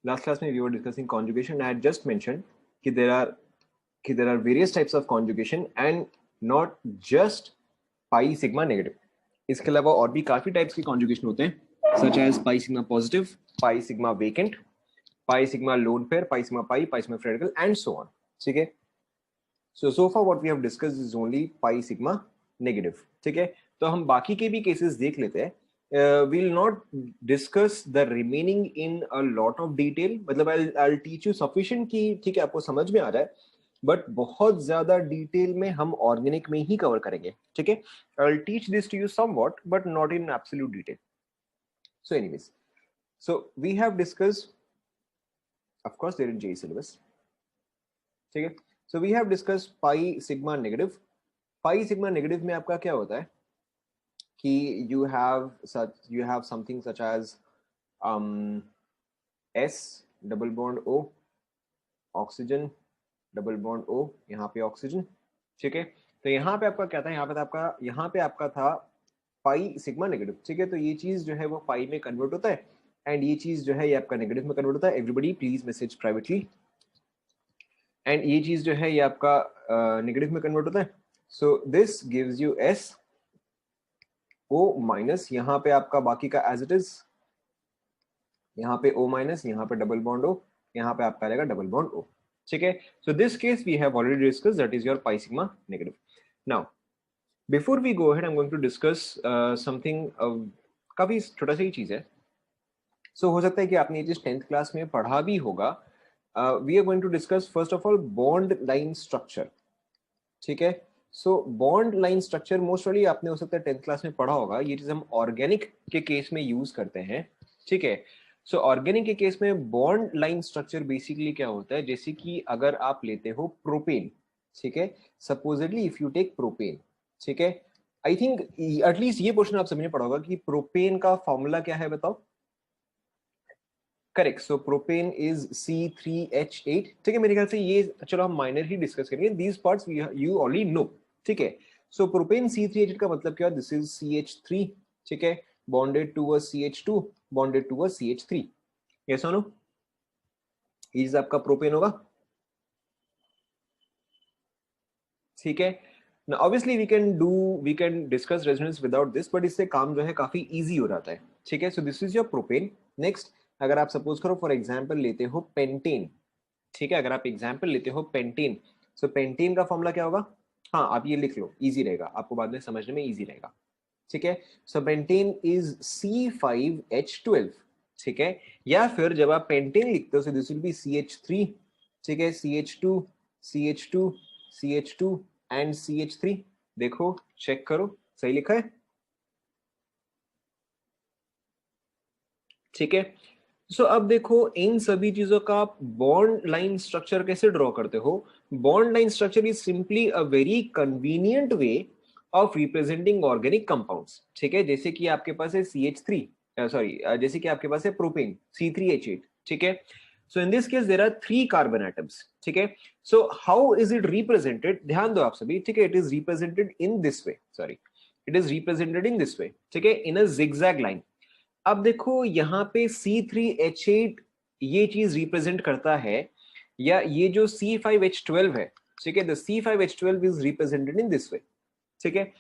Last class में we were discussing conjugation. I had just mentioned कि there are various types of conjugation and not just pi sigma negative. इसके अलावा और भी काफी types के conjugation होते हैं, such as pi sigma positive, pi sigma vacant, pi sigma lone pair, pi sigma frederical, and so on. ठीक है? So far what we have discussed is only pi sigma negative. ठीक है? तो हम बाकी के भी केसेस देख लेते हैं. We'll not discuss the remaining in a lot of detail. मतलब I'll teach you sufficient कि ठीक है आपको समझ में आ जाए, बट बहुत ज्यादा डिटेल में हम ऑर्गेनिक में ही कवर करेंगे. ठीक है? I'll teach this to you somewhat, but not in absolute detail. So anyways, so we have discussed, of course they're in JEE syllabus. ठीक है? So we have discussed pi sigma negative. Pi sigma negative में आपका क्या होता है कि you have something such as S double bond O, oxygen double bond O, यहाँ पे ऑक्सीजन. ठीक है? तो यहाँ पे आपका क्या था, यहाँ पे आपका था पाई सिग्मा नेगेटिव. ठीक है? तो ये चीज जो है वो पाई में कन्वर्ट होता है एंड ये चीज जो है ये आपका नेगेटिव में कन्वर्ट होता है. Everybody please message privately. And ये चीज जो है ये आपका नेगेटिव में कन्वर्ट होता है. So this gives you S O minus, यहाँ पे आपका बाकी का एज इट इज, यहाँ पे O माइनस, यहाँ पे डबल बॉन्ड O, यहाँ पे आपका रहेगा डबल बॉन्ड O. ठीक है? So this case we have already discuss, that is your pi sigma negative. Now before we go ahead I am going to discuss something, काफी छोटा सा ही चीज है. सो हो सकता है कि आपने ये चीज 10th क्लास में पढ़ा भी होगा. We are going to discuss first of all bond line structure. ठीक है? So bond line structure mostly आपने हो सकता है 10th क्लास में पढ़ा होगा. ये चीज हम ऑर्गेनिक के केस में यूज करते हैं. ठीक है? सो ऑर्गेनिक के केस में बॉन्ड लाइन स्ट्रक्चर बेसिकली क्या होता है, जैसे कि अगर आप लेते हो प्रोपेन. ठीक है? Supposedly if you take propane. ठीक है? आई थिंक एटलीस्ट ये क्वेश्चन आप सबने पढ़ा होगा कि प्रोपेन का फॉर्मूला क्या है, बताओ. Correct. So propane is C3H8. ठीक है? मेरे ख्याल से ये चलो हम माइनर ही डिस्कस करेंगे. These parts you already know. ठीक है? सो प्रोपेन C3H8 का मतलब क्या, दिस इज CH3. ठीक है? Bonded to a CH2, bonded to a CH3. Yes और नो? ये चीज आपका प्रोपेन होगा. ठीक है? Now obviously we can discuss resonance without this, but इससे काम जो है काफी इजी हो जाता है. ठीक है? So this is your propane. Next, अगर आप सपोज करो फॉर एग्जांपल लेते हो पेंटेन. ठीक है? अगर आप एग्जांपल लेते हो पेंटेन, सो पेंटेन का फॉर्मूला क्या होगा. हाँ, आप ये लिख लो, इजी रहेगा, आपको बाद में समझने में इजी रहेगा. ठीक है? सो पेंटेन इज C5H12. ठीक है? या फिर जब आप पेंटेन लिखते हो, so this will be CH3. ठीक है? CH2, CH2, CH2 and CH3. देखो, चेक करो, सही लिखा है. ठीक है? सो अब देखो इन सभी चीजों का आप बॉन्ड लाइन स्ट्रक्चर कैसे ड्रॉ करते हो. Bond line structure is simply a very convenient way of representing organic compounds. ठीक है? जैसे कि आपके पास है CH3, सॉरी जैसे कि आपके पास है प्रोपेन C3H8. ठीक है? So in this case there are 3 carbon atoms. ठीक है? So how is it represented, ध्यान दो आप सभी. ठीक है? It is represented in this way, sorry, it is represented in this way. ठीक है? In a zigzag line. अब देखो यहाँ पे C3H8 ये चीज रिप्रेजेंट करता है, या ये जो C5H12 है. ठीक है? The C5H12 is represented in this way. ठीक है?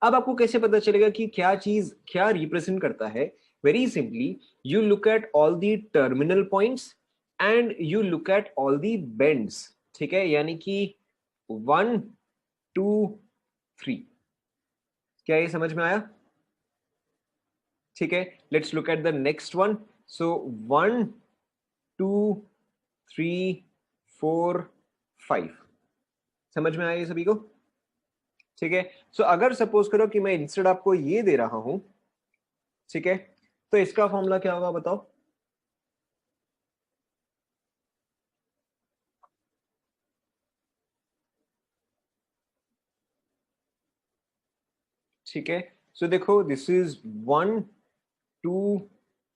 अब आपको कैसे पता चलेगा कि क्या चीज क्या रिप्रेजेंट करता है. Very simply, you look at all the terminal points and you look at all the bends. ठीक है? यानी कि 1 2 3. क्या ये समझ में आया? ठीक है? Let's look at the next one. सो 1 2 3 4 5. समझ में आया ये सभी को? ठीक है? सो अगर सपोज करो कि मैं इंस्टेड आपको ये दे रहा हूं. ठीक है? तो इसका फॉर्मूला क्या होगा, बताओ. ठीक है? सो देखो, दिस इज 1 2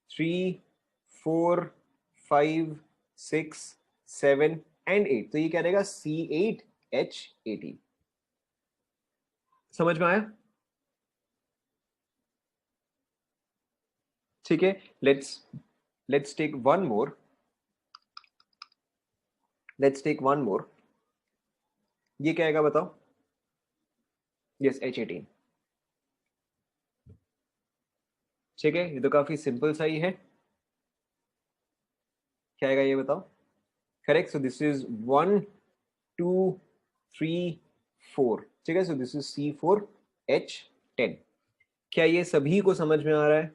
3 4 5 6 7 एंड 8. तो ये क्या रहेगा, C8H18. समझ में आया? ठीक है? Let's take one more. Let's take one more, ये क्या आएगा बताओ? Yes, H18। ठीक है, ये तो काफी सिंपल सा ही है। क्या आएगा ये बताओ? Correct, so this is 1 2 3 4। ठीक है, सो दिस इज C4H10। क्या ये सभी को समझ में आ रहा है?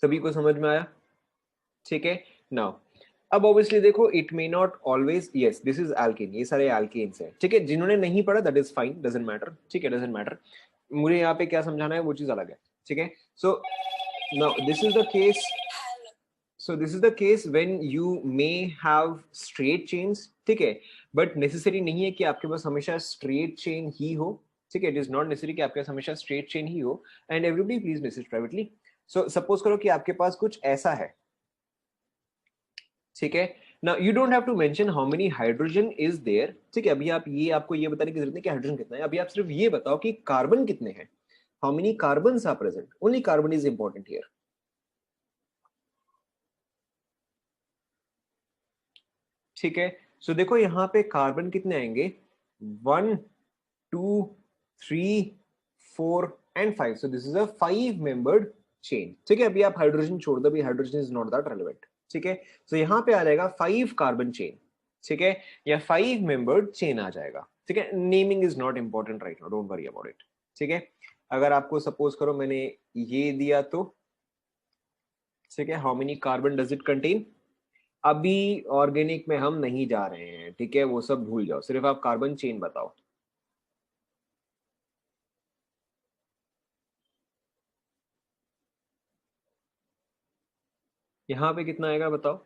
सभी को समझ में आया? ठीक है, नाउ अब ऑब्वियसली देखो, it may not always, yes this is alkane, ये सारे एल्केन्स हैं। ठीक है, जिन्होंने नहीं पढ़ा that is fine, doesn't matter. ठीक है, डजंट मैटर, मुझे यहाँ पे क्या समझाना है वो चीज अलग है। ठीक है, so now this is the case, so this is the case when you may have straight chains। ठीक है, बट नेसेसरी नहीं है कि आपके पास हमेशा स्ट्रेट चेन ही हो। ठीक है, इट इज नॉट नेसेसरी कि आपके पास हमेशा स्ट्रेट चेन ही हो। And everybody please message privately. So suppose करो कि आपके पास कुछ ऐसा है। ठीक है, now you don't have to mention how many hydrogen is there. ठीक है, अभी आप ये, आपको ये बताने की जरूरत नहीं कि हाइड्रोजन कितना है, अभी आप सिर्फ ये बताओ कि कार्बन कितने हैं, how many carbons are present, only carbon is important here. ठीक है, सो देखो यहाँ पे कार्बन कितने आएंगे, 1 2 3 4 and 5। So this is a 5 membered chain. ठीक है, अभी आप हाइड्रोजन छोड़ दो, अभी hydrogen is not that relevant. ठीक है, सो यहाँ पे आ जाएगा 5 कार्बन चेन। ठीक है, या 5 मेंबर्ड चेन आ जाएगा। ठीक है, naming is not important right now, don't worry about it. ठीक है, अगर आपको सपोज करो मैंने ये दिया तो, ठीक है, how many carbon does it contain, अभी ऑर्गेनिक में हम नहीं जा रहे हैं। ठीक है, वो सब भूल जाओ, सिर्फ आप कार्बन चेन बताओ। यहां पे कितना आएगा बताओ?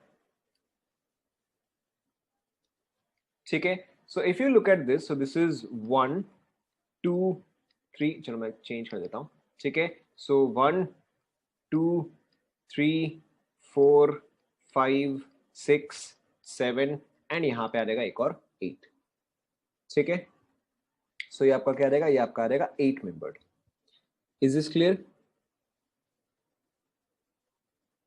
ठीक है, so if you look at this, so this is 1 2 3, चलो मैं चेंज कर देता हूं। ठीक है, सो 1 2 3 4 5 6 7 एंड यहाँ पे आ जाएगा एक और 8। ठीक है, सो ये आपका क्या रहेगा, ये आपका आ जाएगा 8 मेंबर्ड। Is this clear?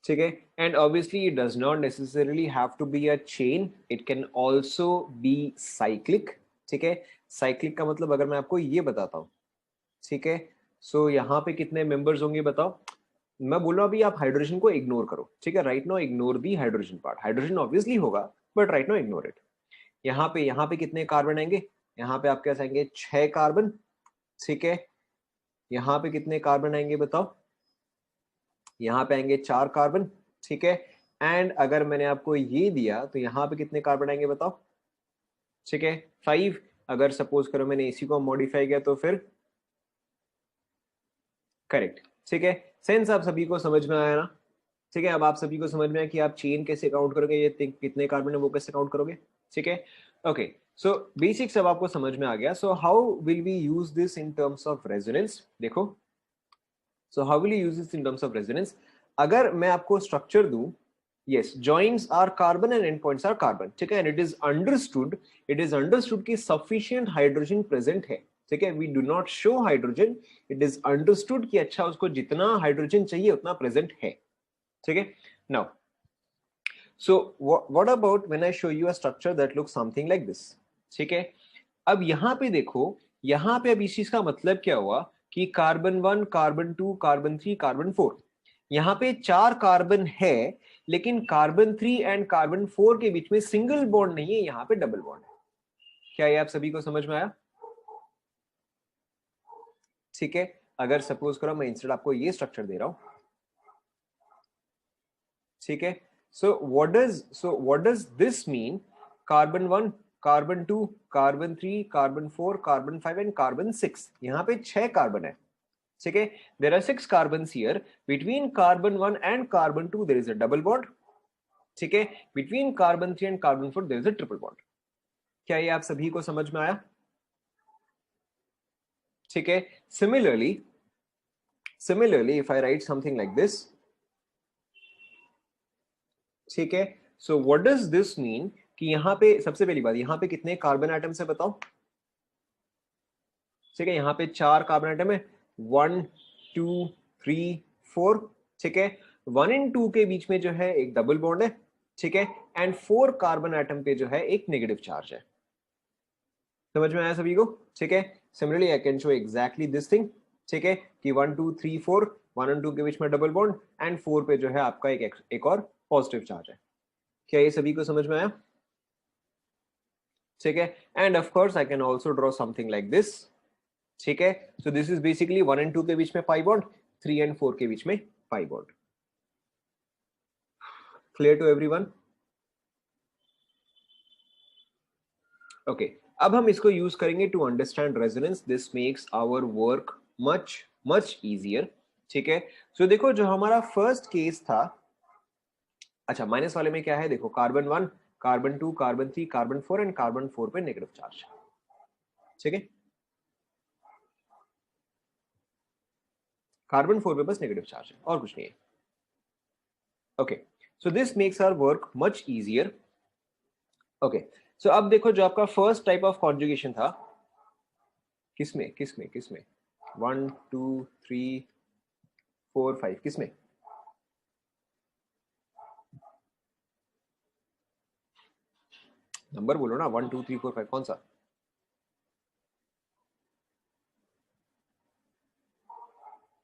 ठीक है, and obviously it does not necessarily have to be a chain, it can also be cyclic. ठीक है, साइक्लिक का मतलब अगर मैं आपको ये बताता हूँ। ठीक है, सो यहाँ पे कितने मेंबर्स होंगे बताओ? मैं बोल रहा हूँ अभी आप हाइड्रोजन को इग्नोर करो। ठीक है, right now ignore the hydrogen part, hydrogen obviously होगा but right now ignore it. यहाँ पे कितने कार्बन आएंगे? यहाँ पे आपके पास आएंगे 6 कार्बन। ठीक है, यहाँ पे कितने कार्बन आएंगे बताओ? यहाँ पे आएंगे 4 कार्बन। ठीक है, एंड अगर मैंने आपको ये दिया तो यहाँ पे कितने कार्बन आएंगे बताओ? ठीक है, 5। अगर सपोज करो मैंने इसी को मॉडिफाई किया तो फिर करेक्ट। ठीक है, सेंस आप सभी को समझ में आया ना? ठीक है, अब आप सभी को समझ में आया कि आप चेन कैसे काउंट करोगे, ये कितने कार्बन है वो कैसे काउंट करोगे। ठीक है, ओके, सो बेसिक सब आपको समझ में आ गया। So how will we use this in terms of resonance? देखो, so how will you use this in terms of resonance? अगर मैं आपको स्ट्रक्चर दूं, yes joins are carbon and endpoints are carbon। ठीक है, and it is understood कि sufficient hydrogen present है। ठीक है, we do not show hydrogen, it is understood कि अच्छा उसको जितना हाइड्रोजन चाहिए उतना प्रेजेंट है। ठीक है, now so what about when I show you a structure that looks something like this? ठीक है, अब यहां पे देखो, यहां पे अब इस चीज का मतलब क्या हुआ कि कार्बन 1 कार्बन 2 कार्बन 3 कार्बन 4, यहाँ पे 4 कार्बन है, लेकिन कार्बन 3 एंड कार्बन 4 के बीच में सिंगल बॉन्ड नहीं है, यहाँ पे डबल बॉन्ड है। क्या ये आप सभी को समझ में आया? ठीक है, अगर सपोज करो मैं इंस्टेड आपको ये स्ट्रक्चर दे रहा हूं। ठीक है, so what does this mean? Carbon 1 carbon 2 carbon 3 carbon 4 carbon 5 and carbon 6, यहाँ पे 6 कार्बन है। ठीक है, there are 6 carbons here, between carbon 1 and carbon 2 there is a double bond। ठीक है, between carbon 3 and carbon 4 there is a triple bond। क्या ये आप सभी को समझ में आया? ठीक है, similarly if I write something like this, ठीक है, so what does this mean कि यहाँ पे सबसे पहली बात, यहाँ पे कितने कार्बन एटम्स है बताओ? ठीक है, यहाँ पे 4 कार्बन एटम है, 1 2 3 4। ठीक है, 1 एंड 2 के बीच में जो है एक डबल बॉन्ड है। ठीक है, एंड 4 कार्बन एटम पे जो है एक नेगेटिव चार्ज है। समझ में आया सभी को? ठीक है, similarly I can show exactly this thing. ठीक है कि 1 2 3 4, 1 और 2 के बीच में डबल बॉन्ड एंड 4 पे जो है आपका एक और पॉजिटिव चार्ज है। क्या ये सभी को समझ में आया? ठीक है, end of course I can also draw something like this. ठीक है, so this is basically 1 and 2 के बीच में पाई बॉन्ड, 3 एंड 4 के बीच में pi bond. Clear to everyone? Okay, अब हम इसको यूज करेंगे to understand resonance. This makes our work much much easier. ठीक है, सो देखो जो हमारा फर्स्ट केस था, अच्छा माइनस वाले में क्या है, देखो carbon 1, carbon 2, carbon 3, carbon 4 and carbon 4 पे नेगेटिव चार्ज। ठीक है, कार्बन 4 पे बस नेगेटिव चार्ज है और कुछ नहीं है। Okay, so this makes our work much easier. Okay, so अब देखो जो आपका फर्स्ट टाइप ऑफ कॉन्जुगेशन था, किसमें किसमें किसमें 1 2 3 4 5, किसमें? नंबर बोलो ना, 1 2 3 4 5 कौन सा?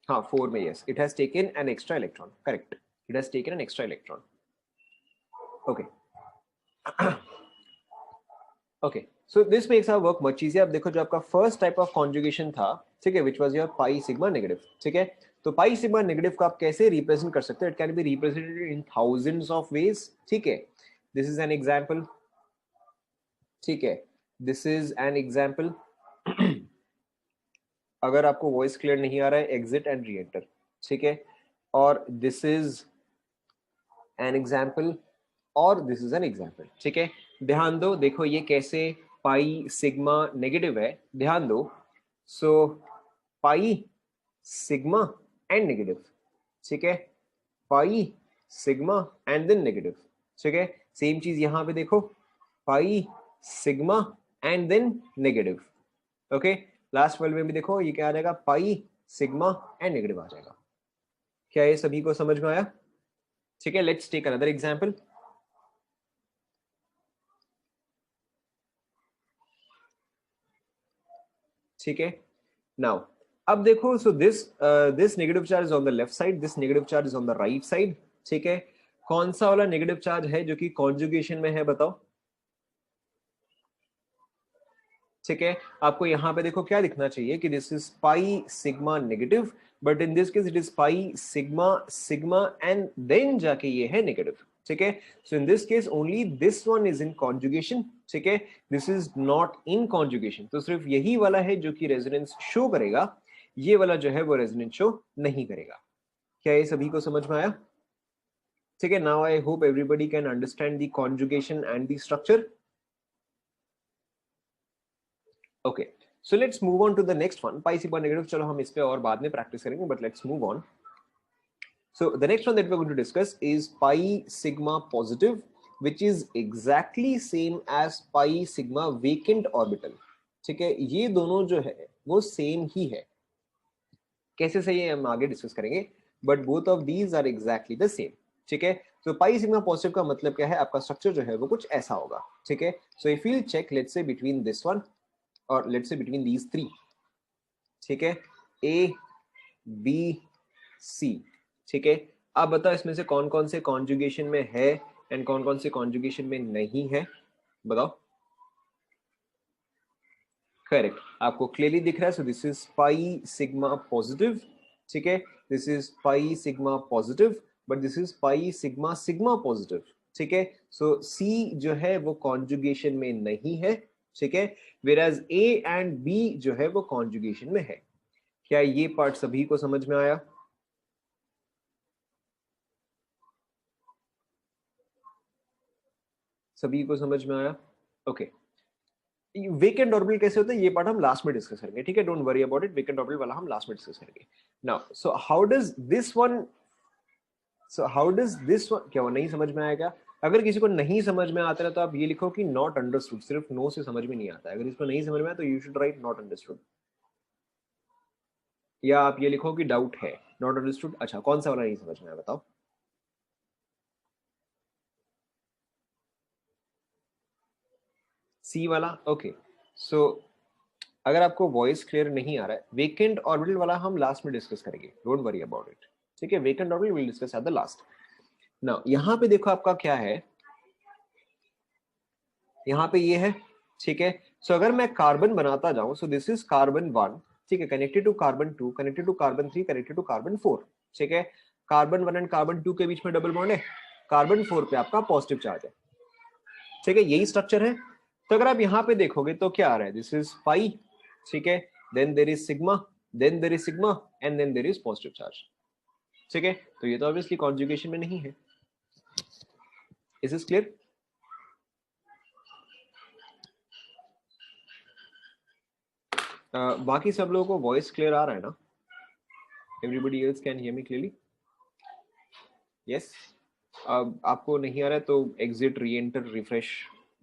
हाँ 4 में, yes, it has taken an extra electron, correct, it has taken an extra electron. Okay okay, so this makes our work much easier. अब देखो जो आपका फर्स्ट टाइप ऑफ कॉन्जुगेशन था, ठीक है, which was your pi sigma negative. ठीक है, तो पाई सिग्मा नेगेटिव को आप कैसे रिप्रेजेंट कर सकते हो? It can be represented in thousands of ways. ठीक है, दिस इज एन एग्जांपल। ठीक है, दिस इज एन एग्जांपल। अगर आपको वॉइस क्लियर नहीं आ रहा है, एग्जिट एंड री एंटर। ठीक है, और दिस इज एन एग्जाम्पल और दिस इज एन एग्जाम्पल। ठीक है, ध्यान दो, देखो ये कैसे पाई सिग्मा नेगेटिव है, ध्यान दो। So pi sigma and negative. ठीक है, pi sigma and then negative. ठीक है, सेम चीज यहां पे देखो, pi sigma and then negative. Okay, last वाले में भी देखो ये क्या आ जाएगा, पाई सिग्मा एंड नेगेटिव आ जाएगा। क्या ये सभी को समझ में आया? ठीक है, लेट्स टेक अनदर एग्जांपल। ठीक है, नाउ अब देखो, so this negative charge on the left side, this negative charge is on the right side. ठीक है, कौन सा वाला नेगेटिव चार्ज है जो कि कॉन्जुगेशन में है, बताओ। ठीक है, आपको यहां पे देखो क्या दिखना चाहिए कि this is pi sigma negative, but in this case it is pi sigma sigma and then जाके ये है नेगेटिव। ठीक है, so in this case only this one is in conjugation. ठीक है, this is not in conjugation, तो सिर्फ यही वाला है जो कि रेजोनेंस शो करेगा, ये वाला जो है वो रेजोनेंस शो नहीं करेगा। क्या ये सभी को समझ में आया? ठीक है, now I hope everybody can understand the conjugation and the structure. Okay, so let's move on to the next one, pi sigma negative. चलो हम इस पे और बाद में प्रैक्टिस करेंगे, but let's move on. So the next one that we're going to discuss is pi sigma positive, which is exactly same as pi sigma vacant orbital. ठीक है, ये दोनों जो है वो सेम ही है। कैसे सही है हम आगे डिस्कस करेंगे, but both of these are exactly the same. ठीक है, तो पाई सिग्मा पॉजिटिव का मतलब क्या है, आपका स्ट्रक्चर जो है वो कुछ ऐसा होगा। ठीक है, so if you check let's say between this one और let's say between these three. ठीक है, ए बी सी। ठीक है, आप बताओ इसमें से कौन कौन से कॉन्जुगेशन में है एंड कौन कौन से कॉन्जुगेशन में नहीं है, बताओ। करेक्ट, आपको क्लियरली दिख रहा है। So this is pi sigma positive. ठीक है, this is pi sigma positive, but this is pi sigma sigma positive. ठीक है, सो सी जो है वो कॉन्जुगेशन में नहीं है। ठीक है, वेराज ए एंड बी जो है वो कॉन्जुगेशन में है। क्या ये पार्ट सभी को समझ में आया? सभी को समझ में आया? ओके, वेकेंट ऑर्बिटल कैसे होता है ये पार्ट हम लास्ट में डिस्कस करेंगे। ठीक है, don't worry about it, vacant orbital वाला हम लास्ट में डिस्कस करेंगे। Now so how does this one, so how does this one, क्या वो नहीं समझ में आया क्या? अगर किसी को नहीं समझ में आता है तो आप ये लिखो कि नॉट अंडरस्टूड, सिर्फ नो से समझ में नहीं आता है। अगर इसको नहीं समझ में आया तो you should write not understood, या आप ये लिखो कि डाउट है, नॉट अंडरस्टूड। अच्छा, कौन सा वाला नहीं समझ में आया बताओ। सी वाला ओके। सो अगर आपको वॉइस क्लियर नहीं आ रहा है, वेकेंट ऑर्बिटल वाला हम लास्ट में डिस्कस करेंगे, डोंट वरी अबाउट इट, ठीक है। Vacant orbital will discuss at the last. Now यहाँ पे देखो आपका क्या है, यहाँ पे ये है, ठीक है। सो अगर मैं कार्बन बनाता जाऊं, सो दिस इज कार्बन 1, ठीक है, connected to carbon 2, connected to carbon 3, connected to carbon 4, ठीक है। कार्बन 1 एंड कार्बन 2 के बीच में डबल बॉन्ड है, कार्बन 4 पे आपका पॉजिटिव चार्ज है, ठीक है, यही स्ट्रक्चर है। तो अगर आप यहाँ पे देखोगे तो क्या आ रहा है, दिस इज पाई, ठीक है, then there is sigma, then there is sigma and then there is positive charge, ठीक है। तो ये तो ऑब्वियसली कॉन्जुगेशन में नहीं है। Is this clear? बाकी सब लोगों को वॉइस क्लियर आ रहा है ना? Everybody else can hear me clearly? Yes. आपको नहीं आ रहा है तो exit, reenter, refresh,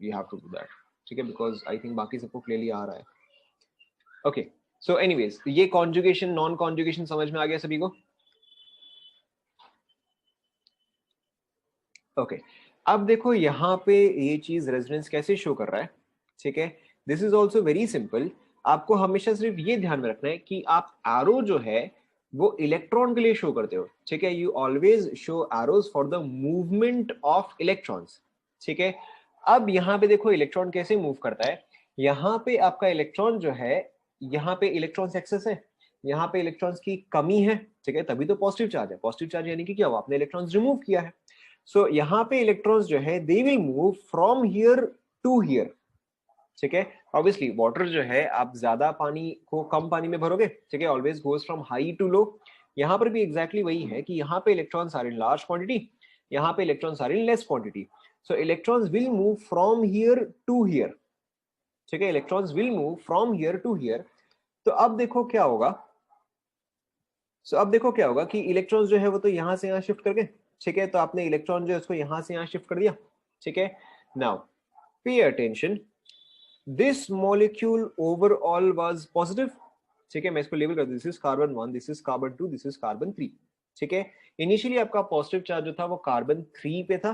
you have to do that, ठीक है, बिकॉज आई थिंक बाकी सबको क्लियरली आ रहा है। ओके, सो एनीवेज ये कॉन्जुगेशन नॉन कॉन्जुगेशन समझ में आ गया सभी को? ओके, अब देखो यहाँ पे ये चीज रेजोनेंस कैसे शो कर रहा है, ठीक है। This is also very simple. आपको हमेशा सिर्फ ये ध्यान में रखना है कि आप एरो जो है वो इलेक्ट्रॉन के लिए शो करते हो, ठीक है। You always show arrows for the movement of electrons, ठीक है। अब यहाँ पे देखो इलेक्ट्रॉन कैसे मूव करता है। यहाँ पे आपका इलेक्ट्रॉन जो है, यहाँ पे इलेक्ट्रॉन्स एक्सेस है, यहाँ पे इलेक्ट्रॉन्स की कमी है, ठीक है, तभी तो पॉजिटिव चार्ज है। पॉजिटिव चार्ज यानी कि क्या हुआ, आपने इलेक्ट्रॉन्स रिमूव किया है। सो यहाँ पे इलेक्ट्रॉन्स जो है they will move from here to here, ठीक है। ऑब्वियसली वाटर जो है आप ज्यादा पानी को कम पानी में भरोगे, ठीक है, always goes from high to low. यहाँ पर भी एग्जैक्टली वही है कि यहाँ पे electrons are in large quantity, यहाँ पे electrons are in less quantity. So electrons will move from here to here, ठीक है, electrons will move from here to here. तो अब देखो क्या होगा, अब देखो क्या होगा कि इलेक्ट्रॉन्स जो है वो तो यहाँ से यहाँ शिफ्ट कर गए, ठीक है। तो आपने इलेक्ट्रॉन जो है उसको यहाँ से यहाँ शिफ्ट कर दिया, ठीक है। Now pay attention, this molecule overall was positive, ठीक है। मैं इसको लेबल कर दूं, this is carbon 1, this is carbon 2, this is carbon 3, ठीक है। इनिशियली आपका पॉजिटिव चार्ज जो था वो कार्बन 3 पे था,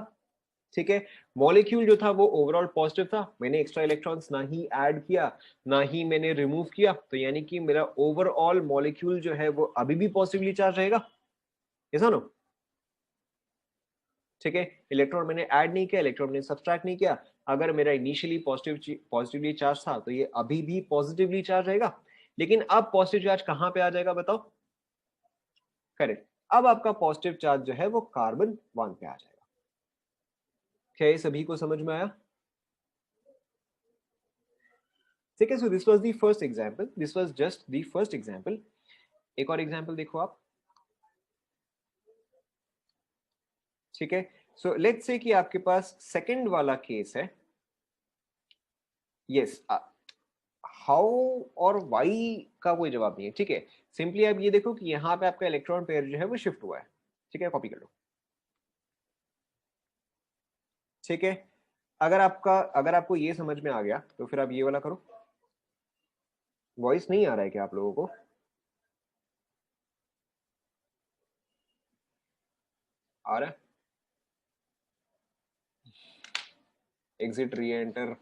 ठीक है। मॉलिक्यूल जो था वो ओवरऑल पॉजिटिव था, मैंने एक्स्ट्रा इलेक्ट्रॉन्स ना ही ऐड किया ना ही मैंने रिमूव किया, तो यानी कि मेरा ओवरऑल मॉलिक्यूल जो है वो अभी भी पॉजिटिवली चार्ज रहेगा, ऐसा नो, ठीक है। इलेक्ट्रॉन मैंने ऐड नहीं किया, इलेक्ट्रॉन मैंने सब्सट्रैक्ट नहीं किया। अगर मेरा इनिशियली पॉजिटिवली चार्ज था तो ये अभी भी पॉजिटिवली चार्ज रहेगा, लेकिन अब पॉजिटिव चार्ज कहां पे आ जाएगा बताओ? करेक्ट, अब आपका पॉजिटिव चार्ज जो है वो कार्बन 1 पे आ जाएगा। क्या ये सभी को समझ में आया? ठीक है, so this was the first example, this was just the first example. एक और एग्जांपल देखो आप, ठीक है। सो लेट्स से कि आपके पास सेकंड वाला केस है, यस, हाउ और वाई का कोई जवाब नहीं है, ठीक है। सिंपली आप ये देखो कि यहाँ पे आपका इलेक्ट्रॉन पेयर जो है वो शिफ्ट हुआ है, ठीक है, कॉपी कर लो, ठीक है। अगर आपको ये समझ में आ गया तो फिर आप ये वाला करो। वॉइस नहीं आ रहा है क्या आप लोगों को? आ रहा है? एग्जिट, री एंटर,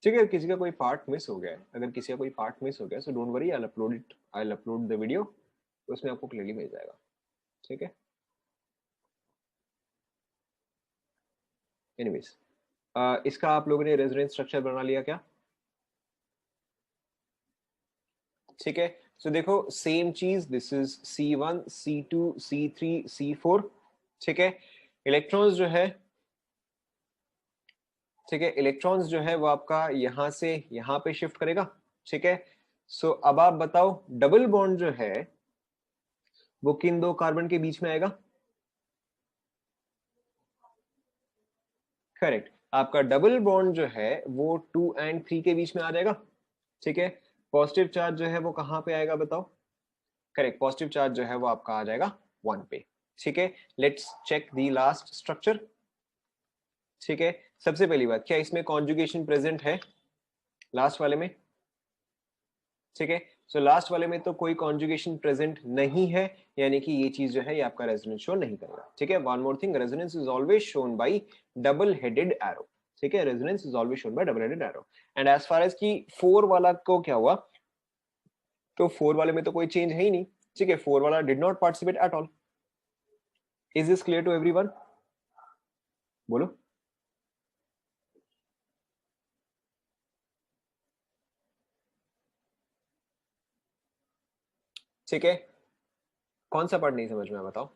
ठीक है। किसी का कोई पार्ट मिस हो गया है, अगर किसी का कोई पार्ट मिस हो गया so don't worry, I will upload the video, उसमें आपको क्लियरली मिल जाएगा, ठीक है। एनीवेज, इसका आप लोगों ने रेजोनेंस स्ट्रक्चर बना लिया क्या? ठीक है, सो देखो सेम चीज, this is C1, C2, C3, C4, ठीक है। इलेक्ट्रॉन्स जो है, ठीक है, इलेक्ट्रॉन्स जो है वो आपका यहां से यहां पे शिफ्ट करेगा, ठीक है। सो अब आप बताओ डबल बॉन्ड जो है वो किन दो कार्बन के बीच में आएगा? करेक्ट, आपका डबल बॉन्ड जो है वो 2 एंड 3 के बीच में आ जाएगा, ठीक है। पॉजिटिव चार्ज जो है वो कहां पे आएगा बताओ? करेक्ट, पॉजिटिव चार्ज जो है वो आपका आ जाएगा 1 पे, ठीक है। Let's check the last structure. ठीक है, सबसे पहली बात, क्या इसमें कॉन्जुगेशन प्रेजेंट है लास्ट वाले में? ठीक है, सो लास्ट वाले में तो कोई कॉन्जुगेशन प्रेजेंट नहीं है, यानी कि ये चीज जो है ये आपका रेजोनेंस शो नहीं करेगा। ठीक है, one more thing, resonance is always shown by double headed arrow. ठीक है, resonance is always shown by double headed arrow. And as far as की 4 वाला को क्या हुआ, तो 4 वाले में तो कोई चेंज है ही नहीं। ठीक है, 4 वाला did not participate at all. Is this clear to everyone? बोलो। ठीक है, कौन सा पार्ट नहीं समझ में, बताओ।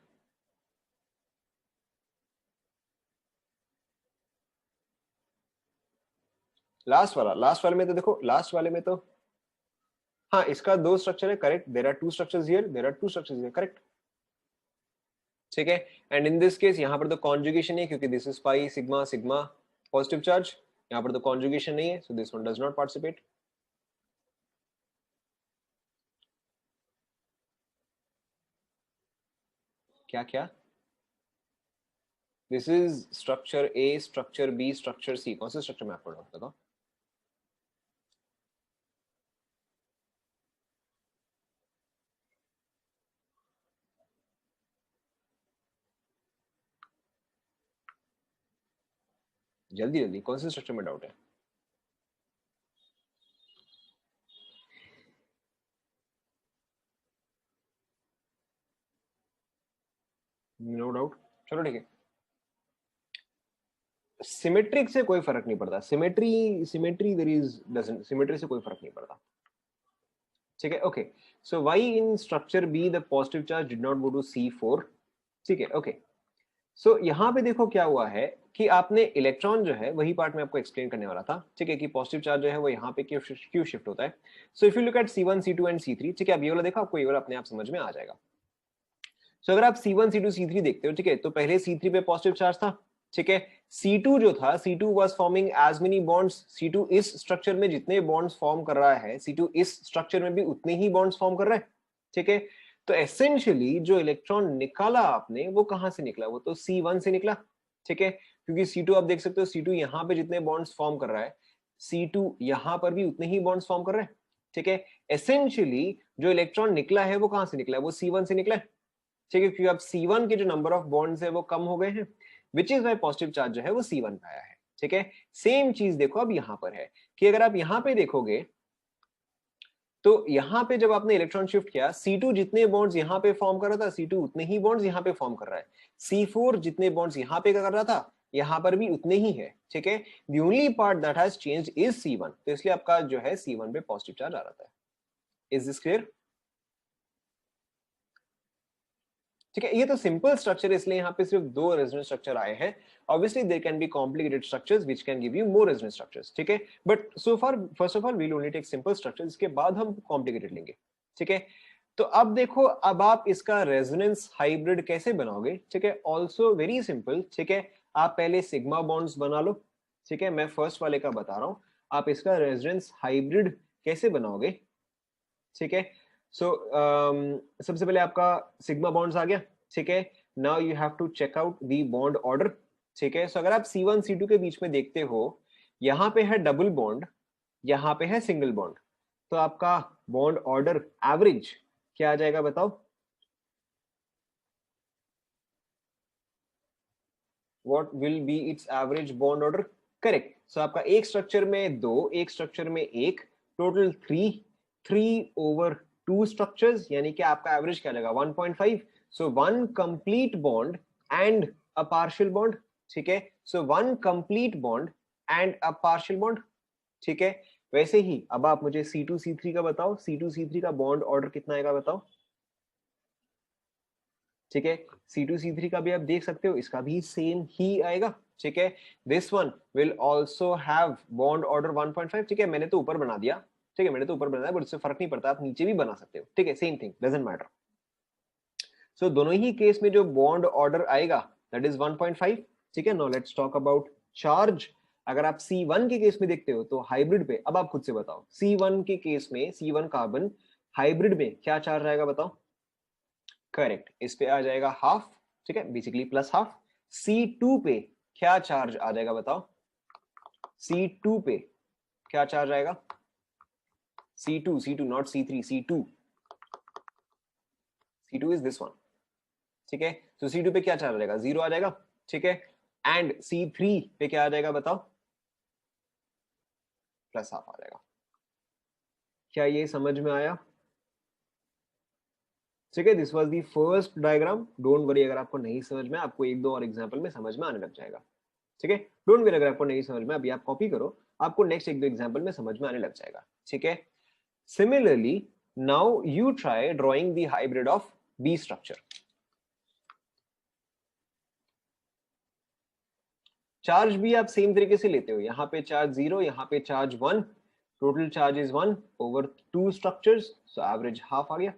लास्ट वाले में तो देखो, लास्ट वाले में तो हाँ, इसका 2 स्ट्रक्चर है, correct. There are 2 structures here, there are 2 structures here, correct. ठीक है, एंड इन दिस केस यहाँ पर तो कॉन्जुगेशन है, क्योंकि this is pi sigma sigma positive charge, यहाँ पर तो कॉन्जुगेशन नहीं है, so this one does not participate. क्या क्या? This is structure A, structure B, structure C, कौन से स्ट्रक्चर में आपको डाउट बताओ? जल्दी जल्दी, कौन से स्ट्रक्चर में डाउट है? नो डाउट, चलो ठीक है। सिमेट्रिक से कोई फर्क नहीं पड़ता, symmetry symmetry there is doesn't, symmetry से कोई फर्क नहीं पड़ता। ठीक है, okay. So why in structure B the positive charge did not go to C4? ठीक है, ओके। सो यहाँ पे देखो क्या हुआ है कि आपने इलेक्ट्रॉन जो है, वही पार्ट में आपको एक्सप्लेन करने वाला था। ठीक है, कि पॉजिटिव चार्ज जो है वो यहाँ पे क्यों शिफ्ट होता है। So if you look eight C1 C2 and C3, ठीक है, अब ये वाला देखो, आपको ये वाला अपने आप समझ में आ जाएगा। सो अगर आप C1 C2 C3 देखते हो, ठीक है, तो पहले C3 पे पॉजिटिव चार्ज था। ठीक है, C2 जो था, C2 was forming as many bonds, C2 इस स्ट्रक्चर में जितने बॉन्ड्स फॉर्म कर रहा है, C2 इस स्ट्रक्चर में भी उतने ही बॉन्ड्स फॉर्म कर रहा है। ठीक है, तो एसेंशियली जो इलेक्ट्रॉन निकाला आपने, वो कहां से निकला? वो तो C1 से निकला। ठीक है, क्योंकि C2 आप देख सकते हो, C2 यहाँ पे जितने बॉन्ड्स फॉर्म कर रहा है, C2 यहाँ पर भी उतने ही बॉन्ड्स फॉर्म कर रहा है। ठीक है, एसेंशियली जो इलेक्ट्रॉन निकला है वो कहां से निकला है? वो C1 से निकला है। ठीक है, क्योंकि अब C1 के जो नंबर ऑफ बॉन्ड्स है वो कम हो गए हैं, which is why positive charge जो है वो C1 पे आया है। ठीक है, सेम चीज देखो अब यहां पर है कि अगर आप यहां पे देखोगे, तो यहां पे जब आपने इलेक्ट्रॉन शिफ्ट किया, C2 जितने बॉन्ड्स यहां पे फॉर्म कर रहा था, C2 उतने ही बॉन्ड्स यहां पे फॉर्म कर रहा है। C4 जितने बॉन्ड्स यहां पे कर रहा था, यहां पर भी उतने ही है। ठीक है, the only part that has changed is C1, तो इसलिए आपका जो है C1 पे पॉजिटिव चार्ज आ रहा है। Is this clear? ठीक है, ये तो सिंपल स्ट्रक्चर है, इसलिए यहाँ पे सिर्फ 2 रेजोनेंस स्ट्रक्चर आए हैं। Obviously there can be complicated structures which can give you more resonance structures. ठीक है, but so far first of all we will only take simple structures, इसके बाद हम कॉम्प्लिकेटेड लेंगे। ठीक है, तो अब देखो, अब आप इसका रेजोनेंस हाइब्रिड कैसे बनाओगे? ठीक है, ऑल्सो वेरी सिंपल। ठीक है, आप पहले सिग्मा बॉन्ड्स बना लो। ठीक है, मैं फर्स्ट वाले का बता रहा हूं, आप इसका रेजोनेंस हाइब्रिड कैसे बनाओगे। ठीक है, सो सबसे पहले आपका सिग्मा बॉन्ड्स आ गया। ठीक है, now you have to check out the bond order. ठीक है, सो अगर आप C1 C2 के बीच में देखते हो, यहां पे है डबल बॉन्ड, यहां पे है सिंगल बॉन्ड, तो आपका बॉन्ड ऑर्डर एवरेज क्या आ जाएगा बताओ? What will be its average bond order? Correct, so आपका एक स्ट्रक्चर में 2, एक स्ट्रक्चर में 1, टोटल 3, 3/2 स्ट्रक्चर्स, यानी कि आपका एवरेज क्या लगेगा? 1.5। सो 1 complete bond and a partial bond. ठीक है, सो 1 complete bond and a partial bond. ठीक है, वैसे ही अब आप मुझे C2 C3 का बताओ, C2 C3 का बॉन्ड ऑर्डर कितना आएगा बताओ? ठीक है, C2 C3 का भी आप देख सकते हो, इसका भी सेम ही आएगा। ठीक है, this one will also have bond order 1.5। ठीक है, मैंने तो ऊपर बना दिया। ठीक है, मैंने तो ऊपर बनाया, बट इससे फर्क नहीं पड़ता, आप नीचे भी बना सकते हो। ठीक है, सेम थिंग, डजंट मैटर। सो दोनों ही केस में जो बॉन्ड ऑर्डर आएगा दैट इज 1.5। ठीक है, now let's talk about charge. अगर आप C1 के केस में देखते हो, तो हाइब्रिड पे, अब आप खुद से बताओ, C1 के केस में C1 कार्बन हाइब्रिड में क्या चार्ज आएगा बताओ? करेक्ट, इस पे आ जाएगा हाफ। ठीक है, बेसिकली प्लस हाफ। C2 पे क्या चार्ज आ जाएगा बताओ? C2 पे क्या चार्ज आएगा? C2 not C3, C2 is this one, ठीक है। तो C2 पे क्या चार्ज आ जाएगा? 0 आ जाएगा, ठीक है। एंड C3 पे क्या आ जाएगा बताओ? +½ आ जाएगा। क्या ये समझ में आया? ठीक है, this was the first diagram. Don't worry अगर आपको नहीं समझ में, आपको एक दो और एग्जांपल में समझ में आने लग जाएगा, ठीक है। डोंट वरी अगर आपको नहीं समझ में, अभी आप कॉपी करो, आपको नेक्स्ट एक दो एग्जांपल में समझ में आने लग जाएगा, ठीक है। Similarly now you try drawing the hybrid of B structure. Charge भी आप सेम तरीके से लेते हो, यहाँ पे चार्ज 0, यहाँ पे charge 1, total charge is 1 over 2 structures, so average half आ गया,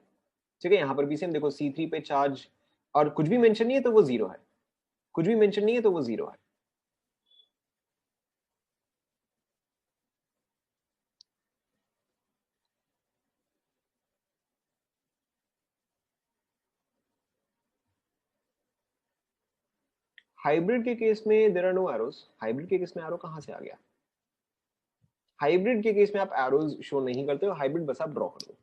ठीक है। यहाँ पर भी सेम देखो, C3 पे चार्ज और कुछ भी मेंशन नहीं है तो वो 0 है, कुछ भी मेंशन नहीं है तो वो 0 है। हाइब्रिड के केस में there are no arrows. Hybrid के केस में एरो कहां से आ गया? हाइब्रिड के केस में आप एरोज शो नहीं करते हो, हाइब्रिड बस आप ड्रॉ कर दो,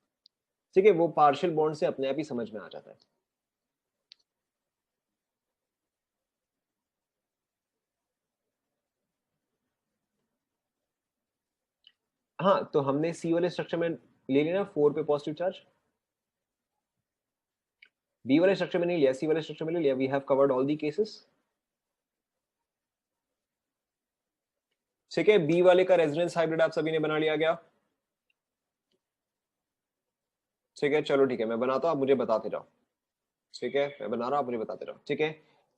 ठीक है। वो पार्शियल बॉन्ड से अपने आप ही समझ में आ जाता है। हाँ, तो हमने सी वाले स्ट्रक्चर में ले लिया ना 4 पे पॉजिटिव चार्ज, बी वाले स्ट्रक्चर में नहीं लिया, सी वाले स्ट्रक्चर में ले लिया। We have covered all the cases, ठीक है। बी वाले का रेजोनेंस हाइब्रिड आप सभी ने बना लिया गया, ठीक है। चलो ठीक है, मैं बनाता हूं, आप मुझे बताते जाओ, ठीक है। मैं बना रहा हूं, आप मुझे बताते जाओ, ठीक है।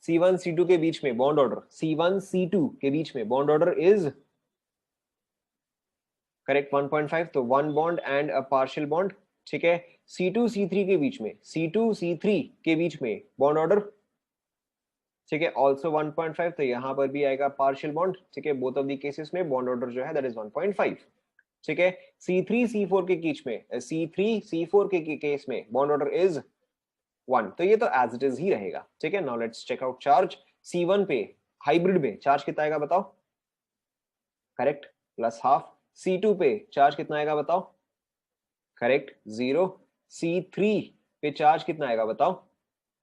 C1 C2 के बीच में बॉन्ड ऑर्डर, C1 C2 के बीच में बॉन्ड ऑर्डर इज करेक्ट 1.5, तो 1 bond and a partial bond, ठीक है। C2 C3 के बीच में, C2 C3 के बीच में बॉन्ड ऑर्डर, ठीक है, ऑल्सो 1.5, तो यहां पर भी आएगा पार्शियल बॉन्ड, ठीक है। बोथ ऑफ दी केसेस में बॉन्ड ऑर्डर जो है दैट इज 1.5, ठीक है। C3 C4 के बीच में, C3 C4 के केस में बॉन्ड ऑर्डर इज 1, तो ये तो एज इट इज ही रहेगा, ठीक है। Now let's check out charge. C1 पे हाइब्रिड में चार्ज कितना आएगा बताओ? करेक्ट, +½ C2 पे चार्ज कितना आएगा बताओ? करेक्ट, 0 C3 पे चार्ज कितना आएगा बताओ?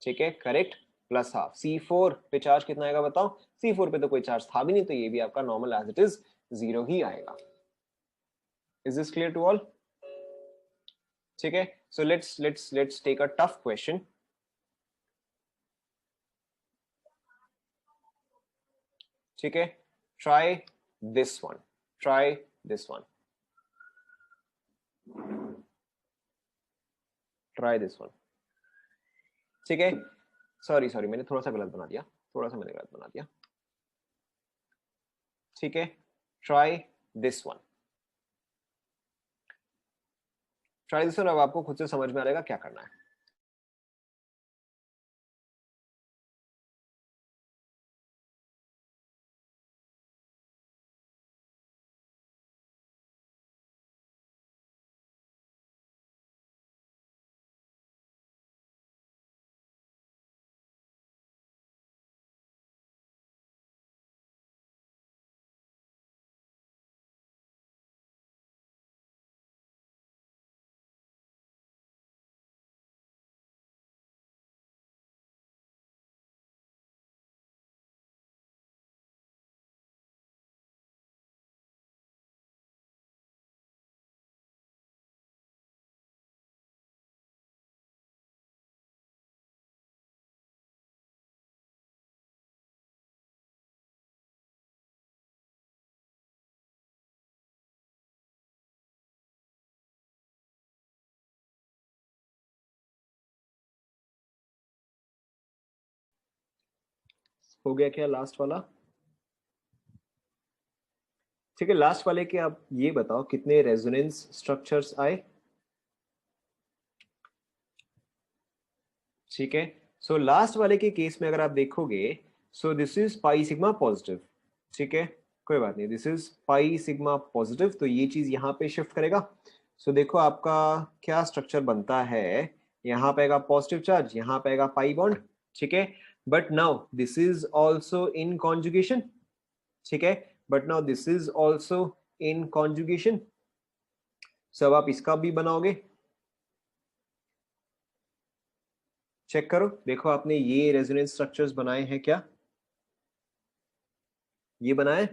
ठीक है, करेक्ट, +½ C4 पे चार्ज कितना आएगा बताओ? C4 पे तो कोई चार्ज था भी नहीं, तो ये भी आपका नॉर्मल एज इट इज 0 ही आएगा। Is this clear to all? ठीक है, so let's take a tough question. ठीक है, try this one, try this one, try this one, ठीक है। सॉरी मैंने थोड़ा सा गलत बना दिया, थोड़ा सा मैंने गलत बना दिया, ठीक है। Try this one, try this one. अब आपको खुद से समझ में आ जाएगा क्या करना है। हो गया क्या लास्ट वाला? ठीक है, लास्ट वाले के आप ये बताओ कितने रेजोनेंस स्ट्रक्चर्स आए? ठीक है, सो लास्ट वाले के केस में अगर आप देखोगे, सो this is pi sigma positive, ठीक है। कोई बात नहीं, this is pi sigma positive, तो ये चीज यहाँ पे शिफ्ट करेगा। सो देखो आपका क्या स्ट्रक्चर बनता है, यहाँ पे आएगा पॉजिटिव चार्ज, यहाँ पे आएगा पाई बॉन्ड, ठीक है। But now this is also in conjugation, ठीक है, but now this is also in conjugation. सब आप इसका भी बनाओगे, चेक करो, देखो आपने ये रेजोनेंस स्ट्रक्चर्स बनाए हैं क्या, ये बनाए,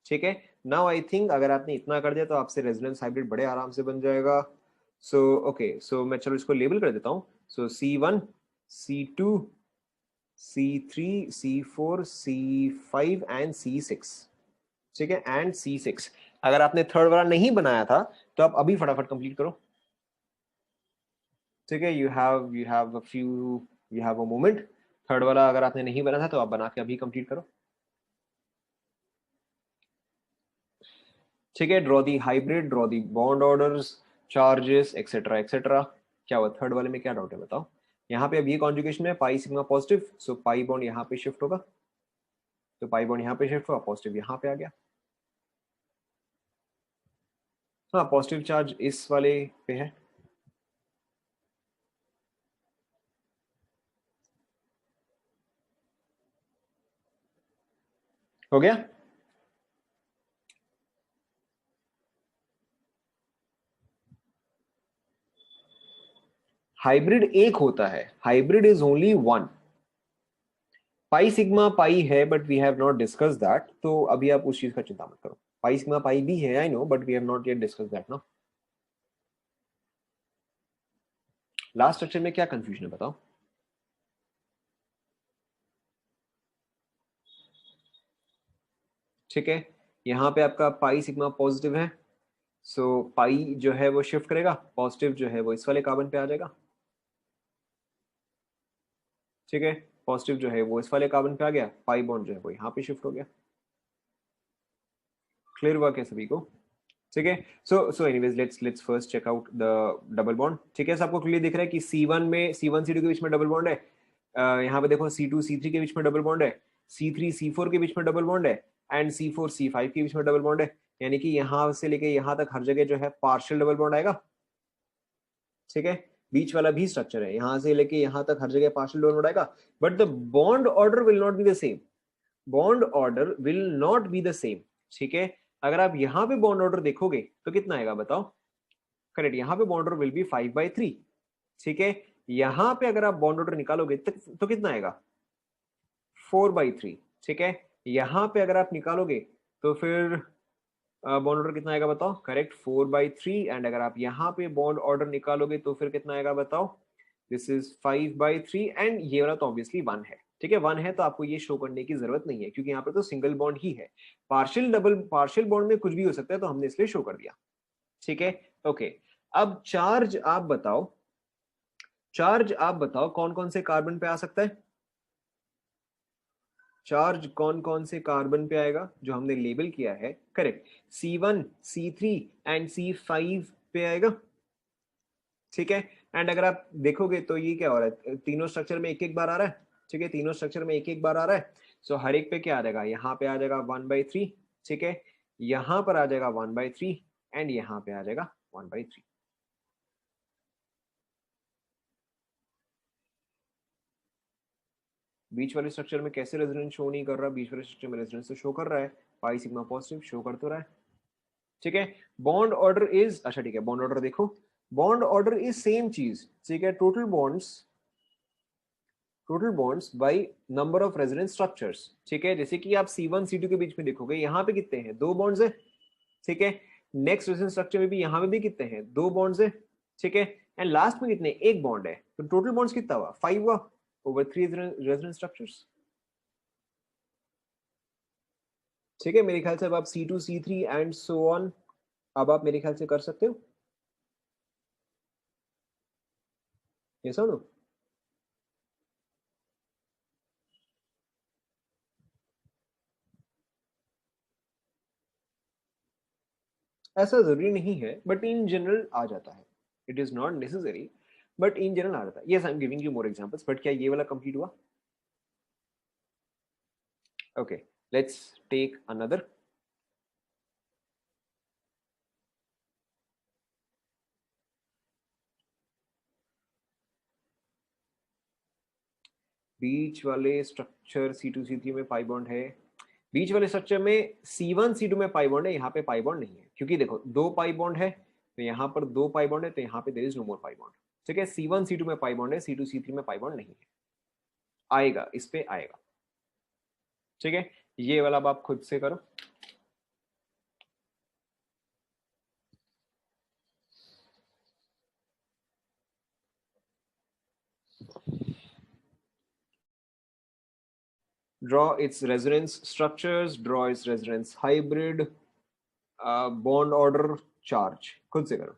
ठीक है। नाउ आई थिंक अगर आपने इतना कर दिया तो आपसे रेजोनेंस हाइब्रिड बड़े आराम से बन जाएगा। सो ओके, सो मैं चलो इसको लेबल कर देता हूं। सो C1, C2, C3, C4, C5 and C6, ठीक है, एंड C6। अगर आपने थर्ड वाला नहीं बनाया था तो आप अभी फटाफट कंप्लीट करो, ठीक है। You have a moment. Third वाला अगर आपने नहीं बना था तो आप बना के अभी कंप्लीट करो, ठीक है। Draw the hybrid, draw the bond orders, charges etcetera etcetera. क्या हुआ थर्ड वाले में, क्या डाउट है बताओ। यहाँ पे अब ये कॉन्जुगेशन है पाई सिग्मा पॉजिटिव, सो पाई बॉन्ड यहाँ पे शिफ्ट होगा, तो पाई बॉन्ड यहाँ पे शिफ्ट हुआ, पॉजिटिव यहाँ पे आ गया। हाँ, पॉजिटिव चार्ज इस वाले पे है, हो गया। हाइब्रिड एक होता है, hybrid is only one. Pi sigma pi है but we have not discuss that, तो अभी आप उस चीज का चिंता मत करो। पाई सिग्मा पाई भी है, I know, but we have not yet discuss that ना। लास्ट स्ट्रक्चर में क्या कंफ्यूजन है बताओ। ठीक है, यहाँ पे आपका पाई सिग्मा पॉजिटिव है, सो पाई जो है वो शिफ्ट करेगा, पॉजिटिव जो है वो इस वाले कार्बन पे आ जाएगा, ठीक है। पॉजिटिव जो है वो इस वाले कार्बन पे आ गया, पाई बॉन्ड जो है वो यहाँ पे शिफ्ट हो गया। क्लियर हुआ क्या सभी को, ठीक है। So anyways let's first check out the double bond, ठीक है। सबको क्लियर दिख रहा है कि C1 में C1 C2 के बीच में डबल बॉन्ड है, यहाँ पे देखो C2 C3 के बीच में डबल बॉन्ड है, C3 C4 के बीच में डबल बॉन्ड है, एंड C4 C5 के बीच में डबल बॉन्ड है। यानी कि यहाँ से लेके यहाँ तक हर जगह जो है पार्शियल डबल बॉन्ड आएगा, ठीक है। बीच वाला भी स्ट्रक्चर है, यहाँ से लेके यहाँ तक हर जगह पार्शियल डबल बॉन्ड आएगा, but the bond order will not be the same, bond order will not be the same, ठीक है। अगर आप यहाँ पे बॉन्ड ऑर्डर देखोगे तो कितना आएगा बताओ, करेक्ट, यहाँ पे बॉन्ड ऑर्डर विल बी 5/3, ठीक है। यहाँ पे अगर आप बॉन्ड ऑर्डर निकालोगे तो कितना आएगा 4/3, ठीक है। यहाँ पे अगर आप निकालोगे तो फिर बॉन्ड ऑर्डर कितना आएगा बताओ, करेक्ट 4/3, एंड अगर आप यहाँ पे बॉन्ड ऑर्डर निकालोगे तो फिर कितना आएगा बताओ, दिस इज 5/3, एंड ये वाला तो ऑब्वियसली 1 है, ठीक है। 1 है तो आपको ये शो करने की जरूरत नहीं है क्योंकि यहाँ पे तो सिंगल बॉन्ड ही है, पार्शियल डबल पार्शियल बॉन्ड में कुछ भी हो सकता है, तो हमने इसलिए शो कर दिया, ठीक है। ओके, अब चार्ज आप बताओ कौन कौन से कार्बन पे आ सकता है, चार्ज कौन कौन से कार्बन पे आएगा जो हमने लेबल किया है, correct, C1 C3 and C5 पे आएगा, ठीक है। एंड अगर आप देखोगे तो ये क्या हो रहा है, तीनों स्ट्रक्चर में एक एक बार आ रहा है, ठीक है, तीनों स्ट्रक्चर में एक एक बार आ रहा है। सो हर एक पे क्या आ जाएगा, यहाँ पे आ जाएगा 1/3, ठीक है, यहाँ पर आ जाएगा 1/3, एंड यहाँ पे आ जाएगा 1/3। बीच वाले स्ट्रक्चर में कैसे रेजोनेंस शो नहीं कर रहा, बीच वाले स्ट्रक्चर में रेजोनेंस तो शो कर रहा है, पाई सिग्मा पॉजिटिव शो कर तो रहा है, ठीक है। बॉन्ड ऑर्डर इज, अच्छा ठीक है, बॉन्ड ऑर्डर देखो, बॉन्ड ऑर्डर इज सेम चीज, ठीक है। Total bonds by number of resonance structures, ठीक है। जैसे कि आप C1 C2 के बीच में देखोगे, यहाँ पे कितने हैं, 2 बॉन्ड्स है, ठीक है। नेक्स्ट रेजोनेंस स्ट्रक्चर में भी यहाँ पे भी कितने हैं, 2 बॉन्ड्स है, ठीक है। एंड लास्ट में कितने, एक बॉन्ड है, तो टोटल बॉन्ड्स कितना हुआ, 5 हुआ ओवर 3 रेजोनेंस स्ट्रक्चर्स, ठीक है। मेरे ख्याल से अब आप C2 C3 and so on अब आप मेरे ख्याल से कर सकते हो, ये सुनो। ऐसा जरूरी नहीं है बट इन जनरल आ जाता है, it is not necessary, but in general आ जाता है। Yes, I am giving you more examples, but क्या ये वाला कंप्लीट हुआ, ओके, लेट्स टेक अनदर। बीच वाले स्ट्रक्चर C2C3 में पाई बॉन्ड है, बीच वाले स्ट्रक्चर में C1C2 में पाई बॉन्ड है, यहाँ पे पाई बॉन्ड नहीं है, क्योंकि देखो दो पाई बॉन्ड है तो यहाँ पर दो पाई बॉन्ड है, तो यहाँ पे there is no more pi bond. ठीक है, C1C2 में पाई बॉन्ड है, C2C3 में पाई बॉन्ड नहीं है, आएगा, इस पे आएगा। ठीक है, ये वाला अब आप खुद से करो। Draw its resonance structures, draw its resonance hybrid, bond order, charge। खुद से करो।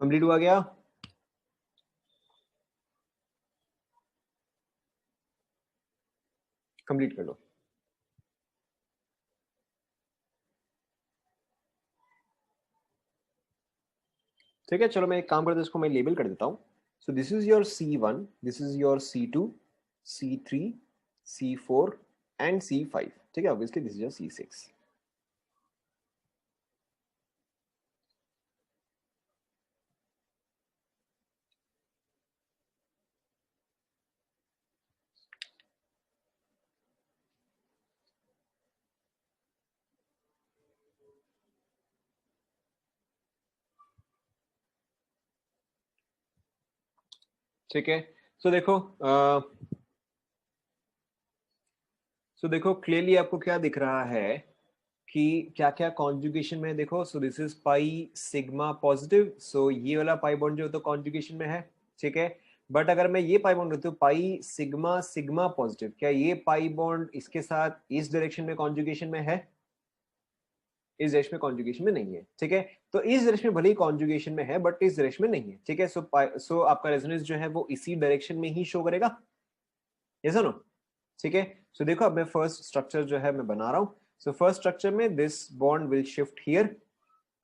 कंप्लीट हुआ क्या? कंप्लीट कर लो। ठीक है, चलो मैं एक काम करता हूँ, इसको मैं लेबल कर देता हूँ। सो this is your C1, this is your C2, C3, C4 and C5। ठीक है, obviously this is your C6। ठीक है, सो देखो देखो क्लियरली आपको क्या दिख रहा है कि क्या क्या कॉन्जुगेशन में, देखो so this is pi sigma positive, so ये वाला पाई बॉन्ड जो तो कॉन्जुगेशन में है। ठीक है, बट अगर मैं ये पाई बॉन्ड लेती हूँ पाई सिग्मा सिग्मा पॉजिटिव, क्या ये पाई बॉन्ड इसके साथ इस डायरेक्शन में कॉन्जुगेशन में है? इस डायरेक्शन में कॉन्जुगेशन में नहीं है। ठीक है, तो इस डायरेक्शन में भले ही कॉन्जुगेशन में है बट इस डायरेक्शन में नहीं है। ठीक है, सो आपका रेजोनेंस जो है वो इसी डायरेक्शन में ही शो करेगा। यस और नो? ठीक है, सो देखो अब मैं फर्स्ट स्ट्रक्चर जो है मैं बना रहा हूं। सो फर्स्ट स्ट्रक्चर में this bond will shift here.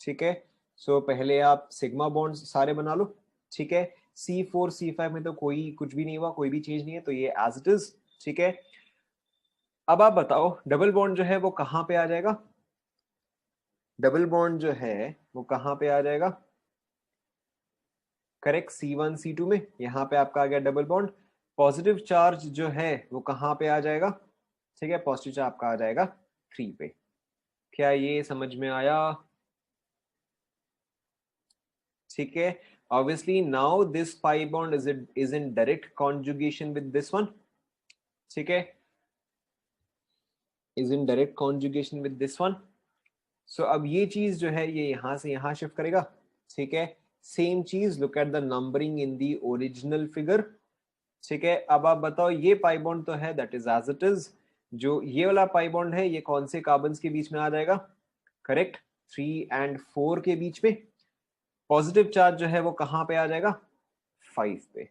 ठीक है, सो पहले आप सिग्मा बॉन्ड सारे बना लो। ठीक है, C4 C5 में तो कोई कुछ भी नहीं हुआ, कोई भी चेंज नहीं है, तो ये एज इट इज। ठीक है, अब आप बताओ डबल बॉन्ड जो है वो कहां पे आ जाएगा? डबल बॉन्ड जो है वो कहां पे आ जाएगा? करेक्ट, C1 C2 में। यहां पे आपका आ गया डबल बॉन्ड। पॉजिटिव चार्ज जो है वो कहां पे आ जाएगा? ठीक है, पॉजिटिव चार्ज आपका आ जाएगा 3 पे। क्या ये समझ में आया? ठीक है, obviously now this pi bond is in direct conjugation with this one। ठीक है, is in direct conjugation with this one। so अब ये चीज जो है ये यहां से यहां शिफ्ट करेगा। ठीक है, सेम चीज, look at the numbering in the original figure. ठीक है, अब आप बताओ ये पाई बॉन्ड तो है that is as it is. जो ये वाला पाई बॉन्ड है ये कौन से कार्बन के बीच में आ जाएगा? करेक्ट, 3 एंड 4 के बीच में। पॉजिटिव चार्ज जो है वो कहां पे आ जाएगा? 5 पे।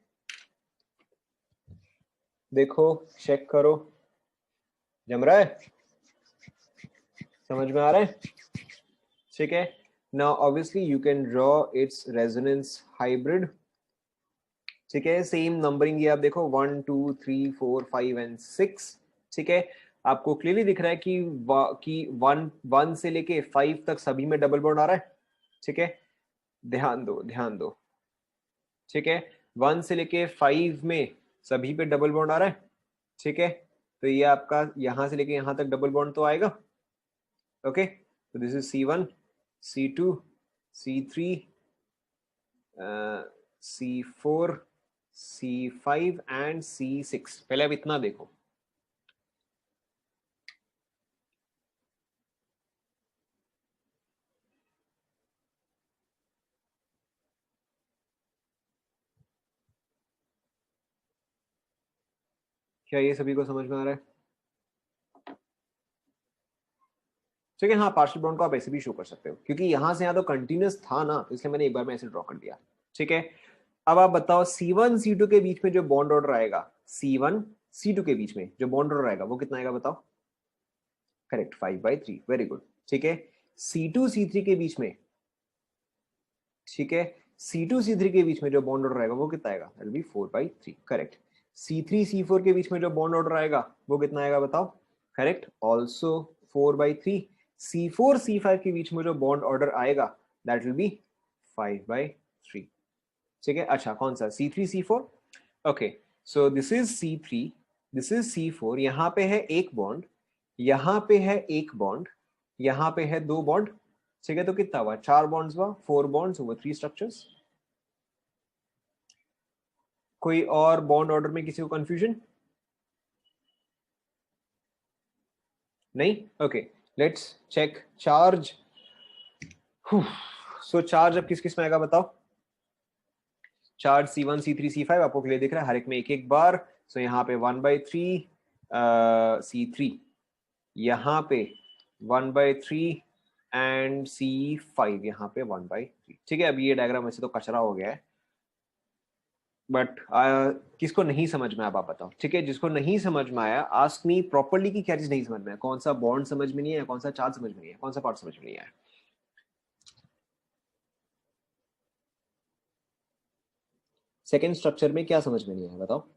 देखो चेक करो, जम रहा है? समझ में आ रहा है? ठीक है, now obviously you can draw it's resonance hybrid. ठीक है, सेम नंबरिंग ये आप देखो 1 2 3 4 5 एंड 6। ठीक है, आपको क्लियरली दिख रहा है कि 1 से लेके 5 तक सभी में डबल बॉन्ड आ रहा है। ठीक है, ध्यान दो ध्यान दो। ठीक है, 1 से लेके 5 में सभी पे डबल बॉन्ड आ रहा है, ठीक है, तो ये आपका यहां से लेके यहां तक डबल बॉन्ड तो आएगा, ओके, तो this is C1, C2, C3, C4, C5 and C6। पहले अब इतना देखो, क्या ये सभी को समझ में आ रहा है? ठीक है, हाँ, पार्शियल बॉन्ड को आप ऐसे भी शो कर सकते हो, क्योंकि यहां से यहाँ तो कंटिन्यूस था ना, तो इसलिए मैंने एक बार में ऐसे ड्रॉ कर दिया, ठीक है। अब आप बताओ C1 C2 के बीच में जो बॉन्ड ऑर्डर आएगा, C1 C2 के बीच में जो बॉन्ड ऑर्डर आएगा वो कितना आएगा बताओ? करेक्ट, 5/3, वेरी गुड, ठीक है। C2 C3 के बीच में, ठीक है, C2 C3 के बीच में जो बॉन्ड ऑर्डर आएगा वो कितना आएगा? That will be 4/3, correct. C3 C4 के बीच में जो बॉन्ड ऑर्डर आएगा वो कितना आएगा बताओ? Correct, also 4/3। C4 C5 के बीच में जो बॉन्ड ऑर्डर आएगा दैट विल बी 5/3, ठीक है। अच्छा, कौन सा? C3 C4, okay, so this is C3, this is C4, यहाँ पे है एक बॉन्ड, यहाँ पे है एक बॉन्ड, यहाँ पे है दो बॉन्ड, ठीक है, तो कितना हुआ? 4 बॉन्ड्स हुआ, 4 बॉन्ड्स ओवर 3 स्ट्रक्चर्स। कोई और बॉन्ड ऑर्डर में किसी को कंफ्यूजन नहीं? Okay, let's check charge. So charge अब किस किस में आएगा बताओ? चार्ज C1 C3 C5 आपको क्लियर दिख रहा है, हर एक में एक एक बार। सो यहाँ पे 1/3 C3, यहाँ पे 1/3 एंड C5 यहाँ पे 1/3, ठीक है। अभी ये डायग्राम वैसे तो कचरा हो गया है, बट किसको नहीं समझ में आया आप बताओ, ठीक है। जिसको नहीं समझ में आया आस्क मी प्रॉपर्ली कि क्या चीज नहीं समझ में आया, कौन सा बॉन्ड समझ में नहीं आया, कौन सा चार्ज समझ में नहीं आया, कौन सा पार्ट समझ में नहीं आया। सेकेंड स्ट्रक्चर में क्या समझ में नहीं आया बताओ?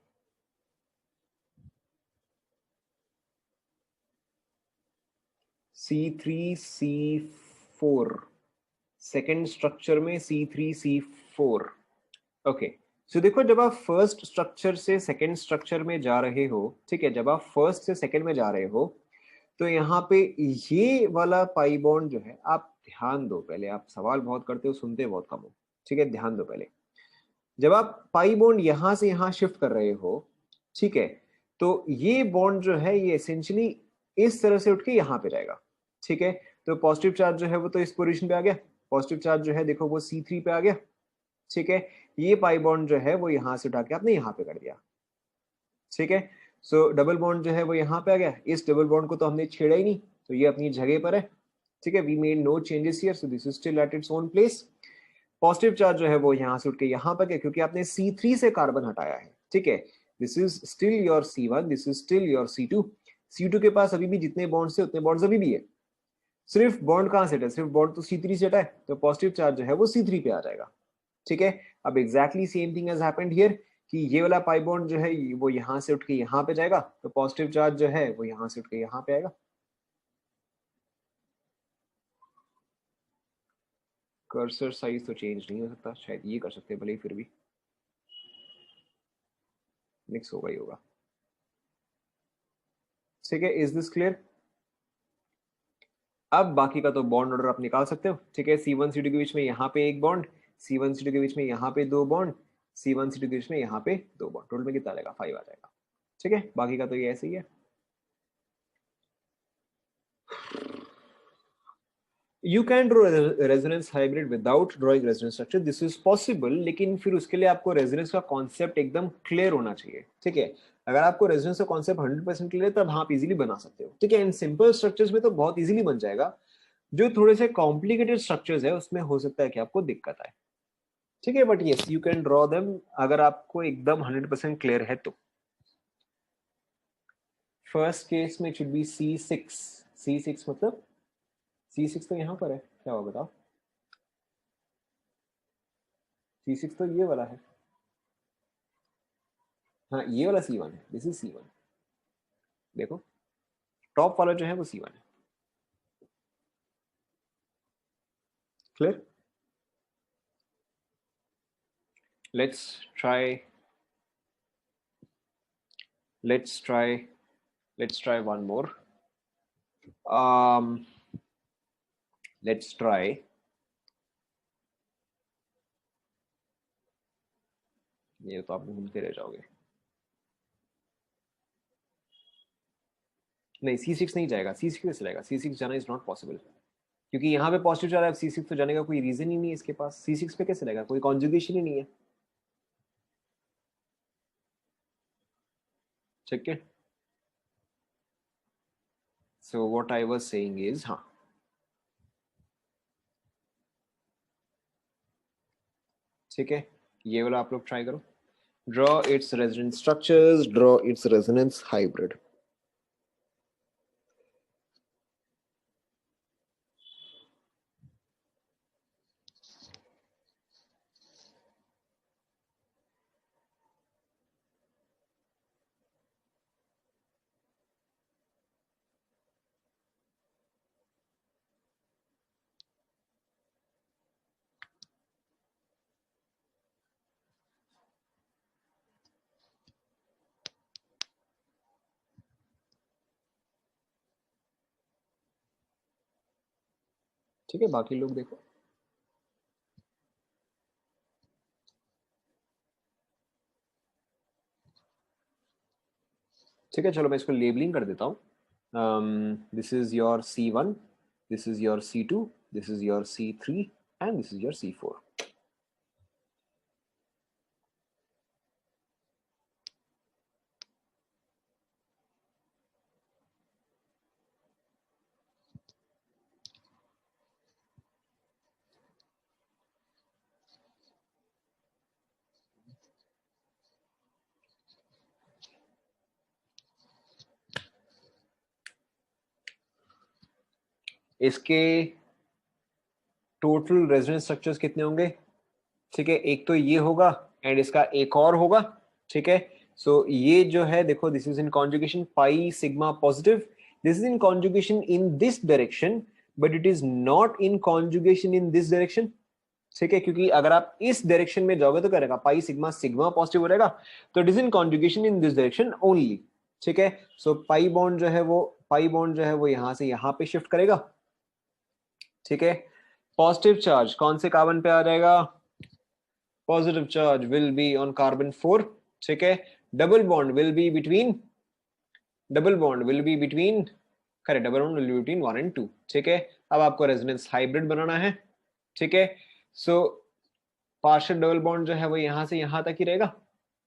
C3 C4, सेकेंड स्ट्रक्चर में C3 C4, ओके। सो देखो, जब आप फर्स्ट स्ट्रक्चर से सेकेंड स्ट्रक्चर में जा रहे हो, ठीक है, जब आप फर्स्ट से सेकेंड में जा रहे हो, तो यहाँ पे ये वाला पाई बॉन्ड जो है, आप ध्यान दो पहले, आप सवाल बहुत करते हो, सुनते बहुत कम हो, ठीक है, ध्यान दो पहले। जब आप पाई बॉन्ड यहां से यहां शिफ्ट कर रहे हो, ठीक है, तो ये बॉन्ड जो है ये एसेंशियली इस तरह से उठ के यहां पे जाएगा, ठीक है। तो पॉजिटिव चार्ज जो है वो तो इस पोजीशन पे आ गया, पॉजिटिव चार्ज जो है देखो वो C3 पे आ गया, ठीक है। ये पाई बॉन्ड जो है वो यहां से उठा के आपने यहां पे कर दिया, ठीक है। सो डबल बॉन्ड जो है वो यहाँ पे आ गया, इस डबल बॉन्ड को तो हमने छेड़ा ही नहीं, तो ये अपनी जगह पर है, ठीक है। We made no changes here, so this is still at its own place. Positive charge जो है वो यहाँ से उठ के यहाँ पर गया, क्योंकि आपने C3 से कार्बन हटाया है, ठीक है। This is still your C1, this is still your C2। C2 के पास अभी भी जितने बॉन्ड्स थे उतने बॉन्ड्स अभी भी है, सिर्फ बॉन्ड कहाँ से हटा? सिर्फ बॉन्ड तो C3 से हटा है, तो पॉजिटिव चार्ज जो है वो C3 पे आ जाएगा, ठीक है। अब exactly same thing has happened here, कि ये वाला पाई बॉन्ड जो है वो यहाँ से उठ के यहाँ पे जाएगा, तो पॉजिटिव चार्ज जो है वो यहाँ से उठ के यहाँ पे आएगा। कर्सर साइज तो चेंज नहीं हो सकता, शायद ये कर सकते हैं, भले ही फिर भी मिक्स होगा ही होगा, ठीक है। Is this clear? अब बाकी का तो बॉन्ड ऑर्डर आप निकाल सकते हो, ठीक है। C1 C2 के बीच में यहाँ पे एक बॉन्ड, C1 C2 के बीच में यहाँ पे दो बॉन्ड, C1 C2 के बीच में यहाँ पे दो बॉन्ड, टोटल में कितना आएगा? 5 आ जाएगा, ठीक है। बाकी का तो ये ऐसे ही है। You can draw resonance hybrid without drawing resonance structure, this is possible, लेकिन फिर उसके लिए आपको रेजोनेंस का कॉन्सेप्ट एकदम क्लियर होना चाहिए, ठीक है। अगर आपको रेजोनेंस का कॉन्सेप्ट 100% क्लियर है तब आप इजीली बना सकते हो, ठीक है। इन सिंपल स्ट्रक्चर्स में तो बहुत इजीली बन जाएगा, जो थोड़े से कॉम्प्लिकेटेड स्ट्रक्चर्स है उसमें हो सकता है कि आपको दिक्कत आए, ठीक है। But yes, you can draw them अगर आपको एकदम 100% क्लियर है तो। फर्स्ट केस में शुड बी C6, C6 मतलब C6 तो यहाँ पर है, क्या होगा बताओ? C6 तो ये वाला है, हाँ ये वाला C1 है, दिस इज C1, देखो टॉप वाला जो है वो C1 है, clear. let's try one more. Let's try ये तो आप घूमते रह जाओगे. नहीं C6 नहीं जाएगा. C6 कैसे जाएगा? C6 जाना इज नॉट पॉसिबल, क्योंकि यहाँ पे पॉजिटिव जा रहा है. C6 तो जाने का कोई रीजन ही नहीं है इसके पास. C6 पे कैसे जाएगा? कोई कॉन्जुगेशन ही नहीं है. ठीक है. So what I was saying is, हाँ ठीक है, ये वाला आप लोग ट्राई करो. Draw its resonance structures, draw its resonance hybrid. ठीक है, बाकी लोग देखो. ठीक है, चलो मैं इसको लेबलिंग कर देता हूँ. This is your C1, this is your C2, this is your C3 and this is your C4. इसके टोटल रेजोनेंस स्ट्रक्चर्स कितने होंगे? ठीक है, एक तो ये होगा एंड इसका एक और होगा. ठीक है, सो ये जो है देखो, this is in conjugation pi sigma positive. This is in conjugation in this direction, but it is not in conjugation in this direction. ठीक है, क्योंकि अगर आप इस डायरेक्शन में जाओगे तो करेगा पाई सिग्मा सिग्मा पॉजिटिव हो जाएगा. तो it is in conjugation in this direction only. ठीक है, सो पाई बॉन्ड जो है वो यहां से यहां पे शिफ्ट करेगा. ठीक है, पॉजिटिव चार्ज कौन से कार्बन पे आ जाएगा? Positive charge will be on carbon 4. ठीक है, double bond will be between correct, double bond will be between 1 and 2. ठीक है, अब आपको रेजोनेंस हाइब्रिड बनाना है. ठीक है, सो पार्शियल डबल बॉन्ड जो है वो यहां से यहां तक ही रहेगा.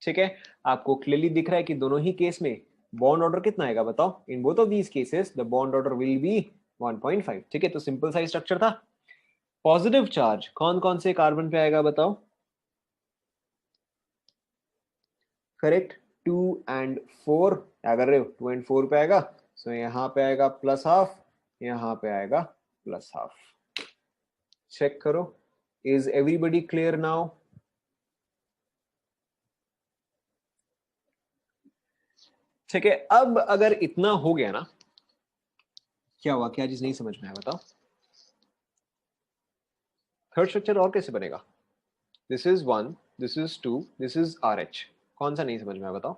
ठीक है, आपको क्लियरली दिख रहा है कि दोनों ही केस में बॉन्ड ऑर्डर कितना आएगा बताओ? In both of these cases the bond order will be 1.5. ठीक है, तो सिंपल सा स्ट्रक्चर था. पॉजिटिव चार्ज कौन कौन से कार्बन पे आएगा बताओ? Correct, 2 and 4. क्या कर रहे हो? 2 and 4 पे आएगा. सो यहाँ पे आएगा प्लस हाफ, यहाँ पे आएगा प्लस हाफ. चेक करो, इज एवरीबडी क्लियर नाउ? ठीक है, अब अगर इतना हो गया ना, क्या हुआ? क्या चीज नहीं समझ में आया बताओ? थर्ड स्ट्रक्चर और कैसे बनेगा? This is 1, this is 2, this is RH. कौन सा नहीं समझ में आया बताओ?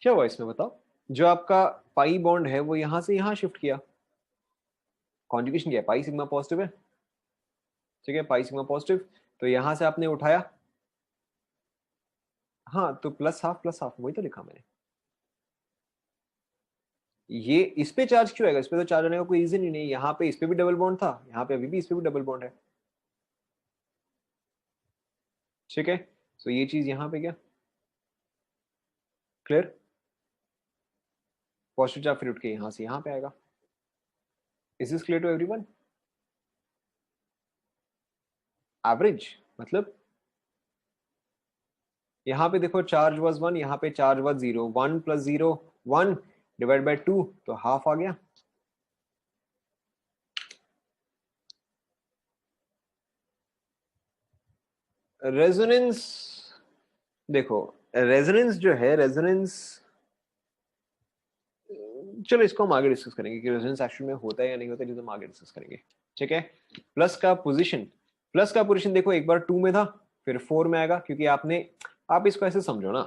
क्या हुआ इसमें बताओ? जो आपका पाई बॉन्ड है वो यहां से यहां शिफ्ट किया. कॉन्जुगेशन क्या है? पाई सिग्मा पॉजिटिव है. ठीक है, पाई सिग्मा पॉजिटिव, तो यहां से आपने उठाया. हाँ, तो प्लस हाफ वही तो लिखा मैंने. ये इस पे चार्ज क्यों आएगा? इस पे तो चार्ज आने का कोई रीजन ही नहीं. यहाँ पे इस पे भी डबल बॉन्ड था, यहाँ पे अभी भी इस पे भी डबल बॉन्ड है. ठीक है, तो ये चीज यहाँ पे क्या क्लियर? पॉजिटिव चार्ज फिर उठ के यहाँ से यहाँ पे आएगा. Is this clear to everyone? Average मतलब यहाँ पे देखो, चार्ज वाज 1, यहाँ पे चार्ज वाज 0. 1 + 0 1 डिवाइड बाय 2, तो हाफ आ गया. रेजोनेंस देखो, रेजोनेंस जो है, रेजोनेंस चलो इसको हम आगे डिस्कस करेंगे कि रेजोनेंस एक्चुअल में होता है या नहीं होता है, जो हम आगे डिस्कस करेंगे। ठीक है, प्लस का पोजीशन देखो, एक बार 2 में था, फिर 4 में आएगा, क्योंकि आप इसको ऐसे समझो ना,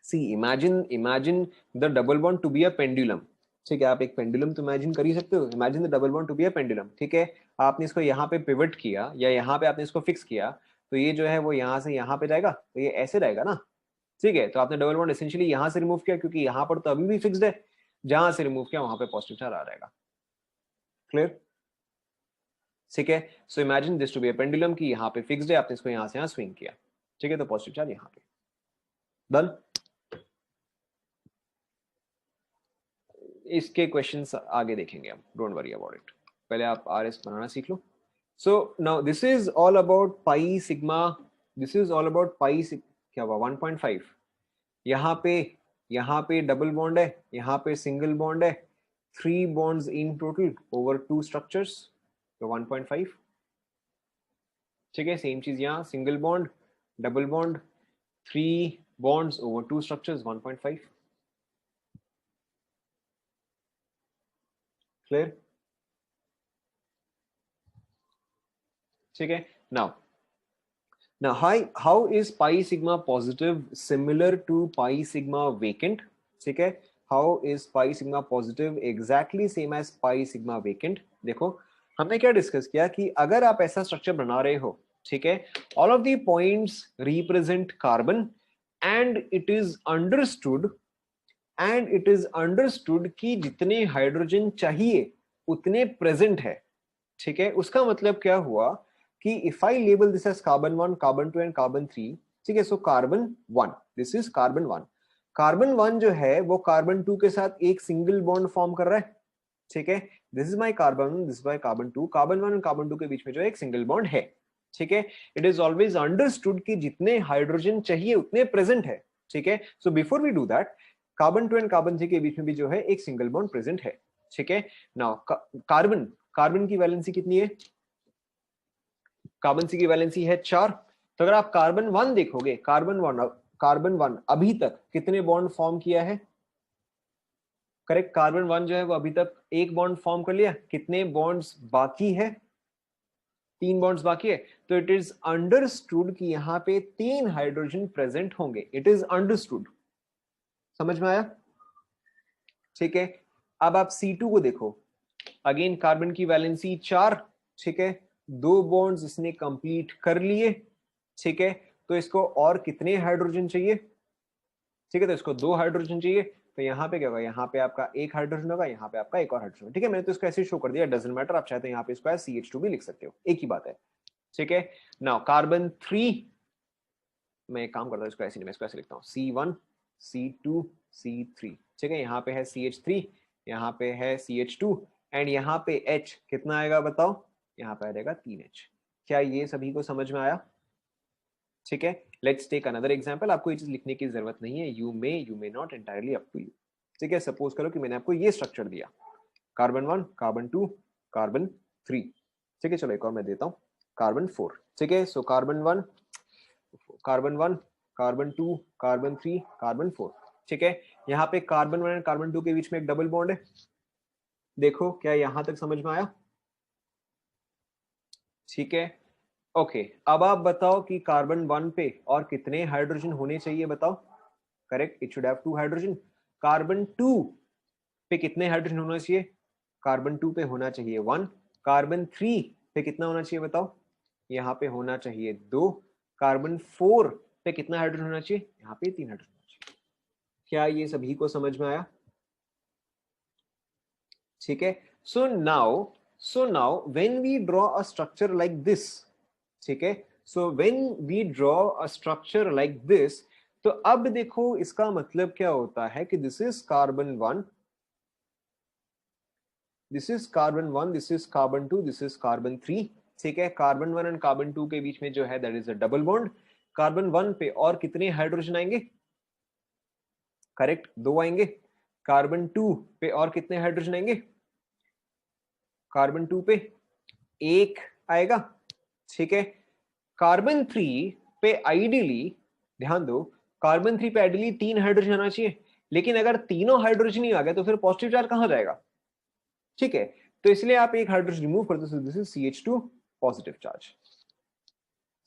see imagine the double bond to be a pendulum. ठीक है, आप एक पेंडुलम तो इमेजिन कर ही सकते हो, imagine the double bond to be a pendulum. ठीक है, आपने इसको यहाँ पे पिवट किया या यहाँ पे आपने इसको फिक्स किया, तो ये जो है वो यहाँ से यहाँ पे जाएगा, तो ये ऐसे रहेगा ना। ठीक है, तो आपने डबल बॉन्ड एसेंशियली यहाँ से रिमूव किया, क्योंकि यहाँ पर तो अभी भी फिक्स्ड है, जहां से रिमूव किया वहां पे पॉजिटिव चार्ज आ जाएगा। क्लियर? ठीक है, so imagine this to be a pendulum की यहाँ पे फिक्स्ड है, आपने इसको यहाँ से यहाँ स्विंग किया। ठीक है, तो पॉजिटिव चार्ज यहाँ पे। डन। इसके क्वेश्चंस आगे देखेंगे हम, डोंट वरी अबाउट इट, पहले आप आरएस बनाना सीख लो। So now this is all about pi sigma, this is all about pi, क्या हुआ 1.5। यहाँ पे डबल बॉन्ड है, यहाँ पे सिंगल बॉन्ड है, 3 bonds in total over 2 structures, तो 1.5। ठीक है, सेम चीज यहाँ, single bond, double bond, 3 bonds over 2 structures, 1.5। Clear? ठीक है, now how is pi sigma positive similar to pi sigma vacant? ठीक है, how is pi sigma positive exactly same as pi sigma vacant? देखो हमने क्या discuss किया कि अगर आप ऐसा स्ट्रक्चर बना रहे हो, ठीक है, all of the points represent carbon and it is understood कि जितने हाइड्रोजन चाहिए उतने प्रेजेंट है। ठीक है, उसका मतलब क्या हुआ कि if I label this as carbon 1, carbon 2 and carbon 3, ठीक है, so carbon 1, this is carbon 1। Carbon 1 जो है वो कार्बन 2 के साथ एक सिंगल बॉन्ड फॉर्म कर रहा है। ठीक है, this is my carbon, this is my carbon 2, carbon 1 और कार्बन 2 के बीच में जो एक सिंगल बॉन्ड है। ठीक है, इट इज ऑलवेज अंडरस्टूड कि जितने हाइड्रोजन चाहिए उतने प्रेजेंट है। ठीक है, so before we do that, carbon 2 and carbon 3 के बीच में भी जो है एक सिंगल बॉन्ड प्रेजेंट है। ठीक है, नाउ कार्बन की वैलेंसी कितनी है? कार्बन सी की वैलेंसी है 4। तो अगर आप कार्बन 1 देखोगे, कार्बन 1 अभी तक कितने बॉन्ड फॉर्म किया है? करेक्ट, कार्बन 1 जो है वो अभी तक एक बॉन्ड फॉर्म कर लिया। कितने बॉन्ड्स बाकी है? 3 बॉन्ड्स बाकी है। तो इट इज अंडरस्टूड कि यहाँ पे 3 हाइड्रोजन प्रेजेंट होंगे। It is understood. समझ में आया? ठीक है, अब आप C2 को देखो, अगेन कार्बन की वैलेंसी 4। ठीक है, 2 बॉन्ड्स इसने कंप्लीट कर लिए। ठीक है, तो इसको और कितने हाइड्रोजन चाहिए? ठीक है, तो इसको 2 हाइड्रोजन चाहिए। तो यहाँ पे क्या होगा? यहाँ पे आपका एक हाइड्रोजन होगा, यहाँ पे आपका एक और हाइड्रोजन। ठीक है, मैंने तो इसको ऐसे शो कर दिया, डजंट मैटर, आप चाहे तो यहाँ पे इसको CH2 भी लिख सकते हो, एक ही बात है। ठीक है, नाउ कार्बन 3, मैं एक काम करता हूँ, इसको ऐसे नहीं, मैं इसको ऐसे लिखता हूँ, C1 C2 C3। ठीक है, यहाँ पे है CH3, यहाँ पे है CH2 एंड यहाँ पे H कितना आएगा बताओ? यहाँ पे आ जाएगा 3H। क्या ये सभी को समझ में आया? ठीक है, लेट्स टेक अनदर एग्जांपल। आपको ये चीज लिखने की जरूरत नहीं है, you may not, entirely up to you. ठीक है, सपोज करो कि मैंने आपको ये स्ट्रक्चर दिया, कार्बन 1, कार्बन 2, कार्बन 3। ठीक है, चलो एक और मैं देता हूँ, कार्बन 4। ठीक है, so carbon 1, carbon 2, carbon 3, carbon 4। ठीक है, यहाँ पे कार्बन 1 और कार्बन 2 के बीच में एक डबल बॉन्ड है। देखो, क्या यहां तक समझ में आया? ठीक है, ओके, अब आप बताओ कि कार्बन 1 पे और कितने हाइड्रोजन होने चाहिए बताओ? Correct, it should have 2 hydrogen. Carbon 2 पे कितने हाइड्रोजन होना चाहिए? कार्बन 2 पे होना चाहिए 1। कार्बन 3 पे कितना होना चाहिए बताओ? यहाँ पे होना चाहिए 2। कार्बन 4 पे कितना हाइड्रोजन होना चाहिए? यहाँ पे 3 हाइड्रोजन होना चाहिए। क्या ये सभी को समझ में आया? ठीक है, so now when we draw a structure like this, ठीक है, so when we draw a structure like this, तो अब देखो इसका मतलब क्या होता है कि this is carbon 1, this is carbon 1, this is carbon 2, this is carbon 3। ठीक है, कार्बन 1 एंड कार्बन 2 के बीच में जो है that is a double bond. Carbon 1 पे और कितने हाइड्रोजन आएंगे? करेक्ट, 2 आएंगे। कार्बन 2 पे और कितने हाइड्रोजन आएंगे? कार्बन 2 पे 1 आएगा। ठीक है, कार्बन 3 पे आइडियली, ध्यान दो, कार्बन 3 पे आइडियली 3 हाइड्रोजन आना चाहिए। लेकिन अगर तीनों हाइड्रोजन ही आ गए तो फिर पॉजिटिव चार्ज कहां जाएगा? ठीक है, तो इसलिए आप एक हाइड्रोजन रिमूव करते हो, this is CH2 positive charge.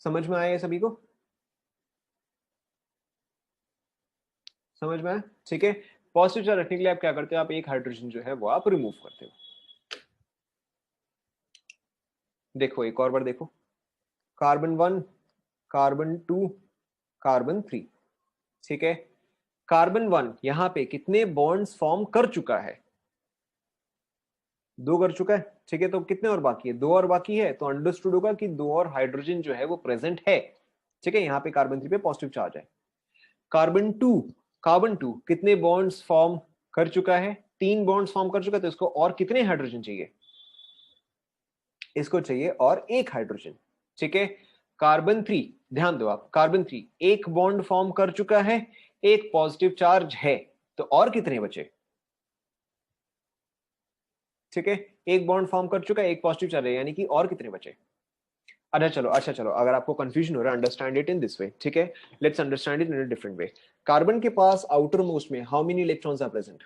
समझ में आया सभी को? समझ में आया? ठीक है, पॉजिटिव चार्ज रखने के लिए आप क्या करते हो, आप एक हाइड्रोजन जो है वो आप रिमूव करते हो। देखो एक और बार देखो, कार्बन 1, कार्बन 2, कार्बन 3। ठीक है, कार्बन 1 यहां पे कितने बॉन्ड्स फॉर्म कर चुका है? 2 कर चुका है। ठीक है, तो कितने और बाकी है? 2 और बाकी है, तो अंडरस्टूड होगा कि 2 और हाइड्रोजन जो है वो प्रेजेंट है। ठीक है, यहाँ पे कार्बन 3 पे पॉजिटिव चार्ज है। कार्बन 2 कितने बॉन्ड्स फॉर्म कर चुका है? 3 बॉन्ड्स फॉर्म कर चुका है, तो इसको और कितने हाइड्रोजन चाहिए? इसको चाहिए और एक हाइड्रोजन। ठीक है, कार्बन 3, ध्यान दो आप, कार्बन 3 एक बॉन्ड फॉर्म कर चुका है, एक पॉजिटिव चार्ज है, तो और कितने बचे? ठीक है, एक बॉन्ड फॉर्म कर चुका है, एक पॉजिटिव चार्ज है, यानी कि और कितने बचे? अच्छा चलो, अगर आपको कंफ्यूजन हो रहा है, understand it in this way. ठीक है, let's understand it in a different way. Carbon के पास आउटर मोस्ट में how many electrons are present?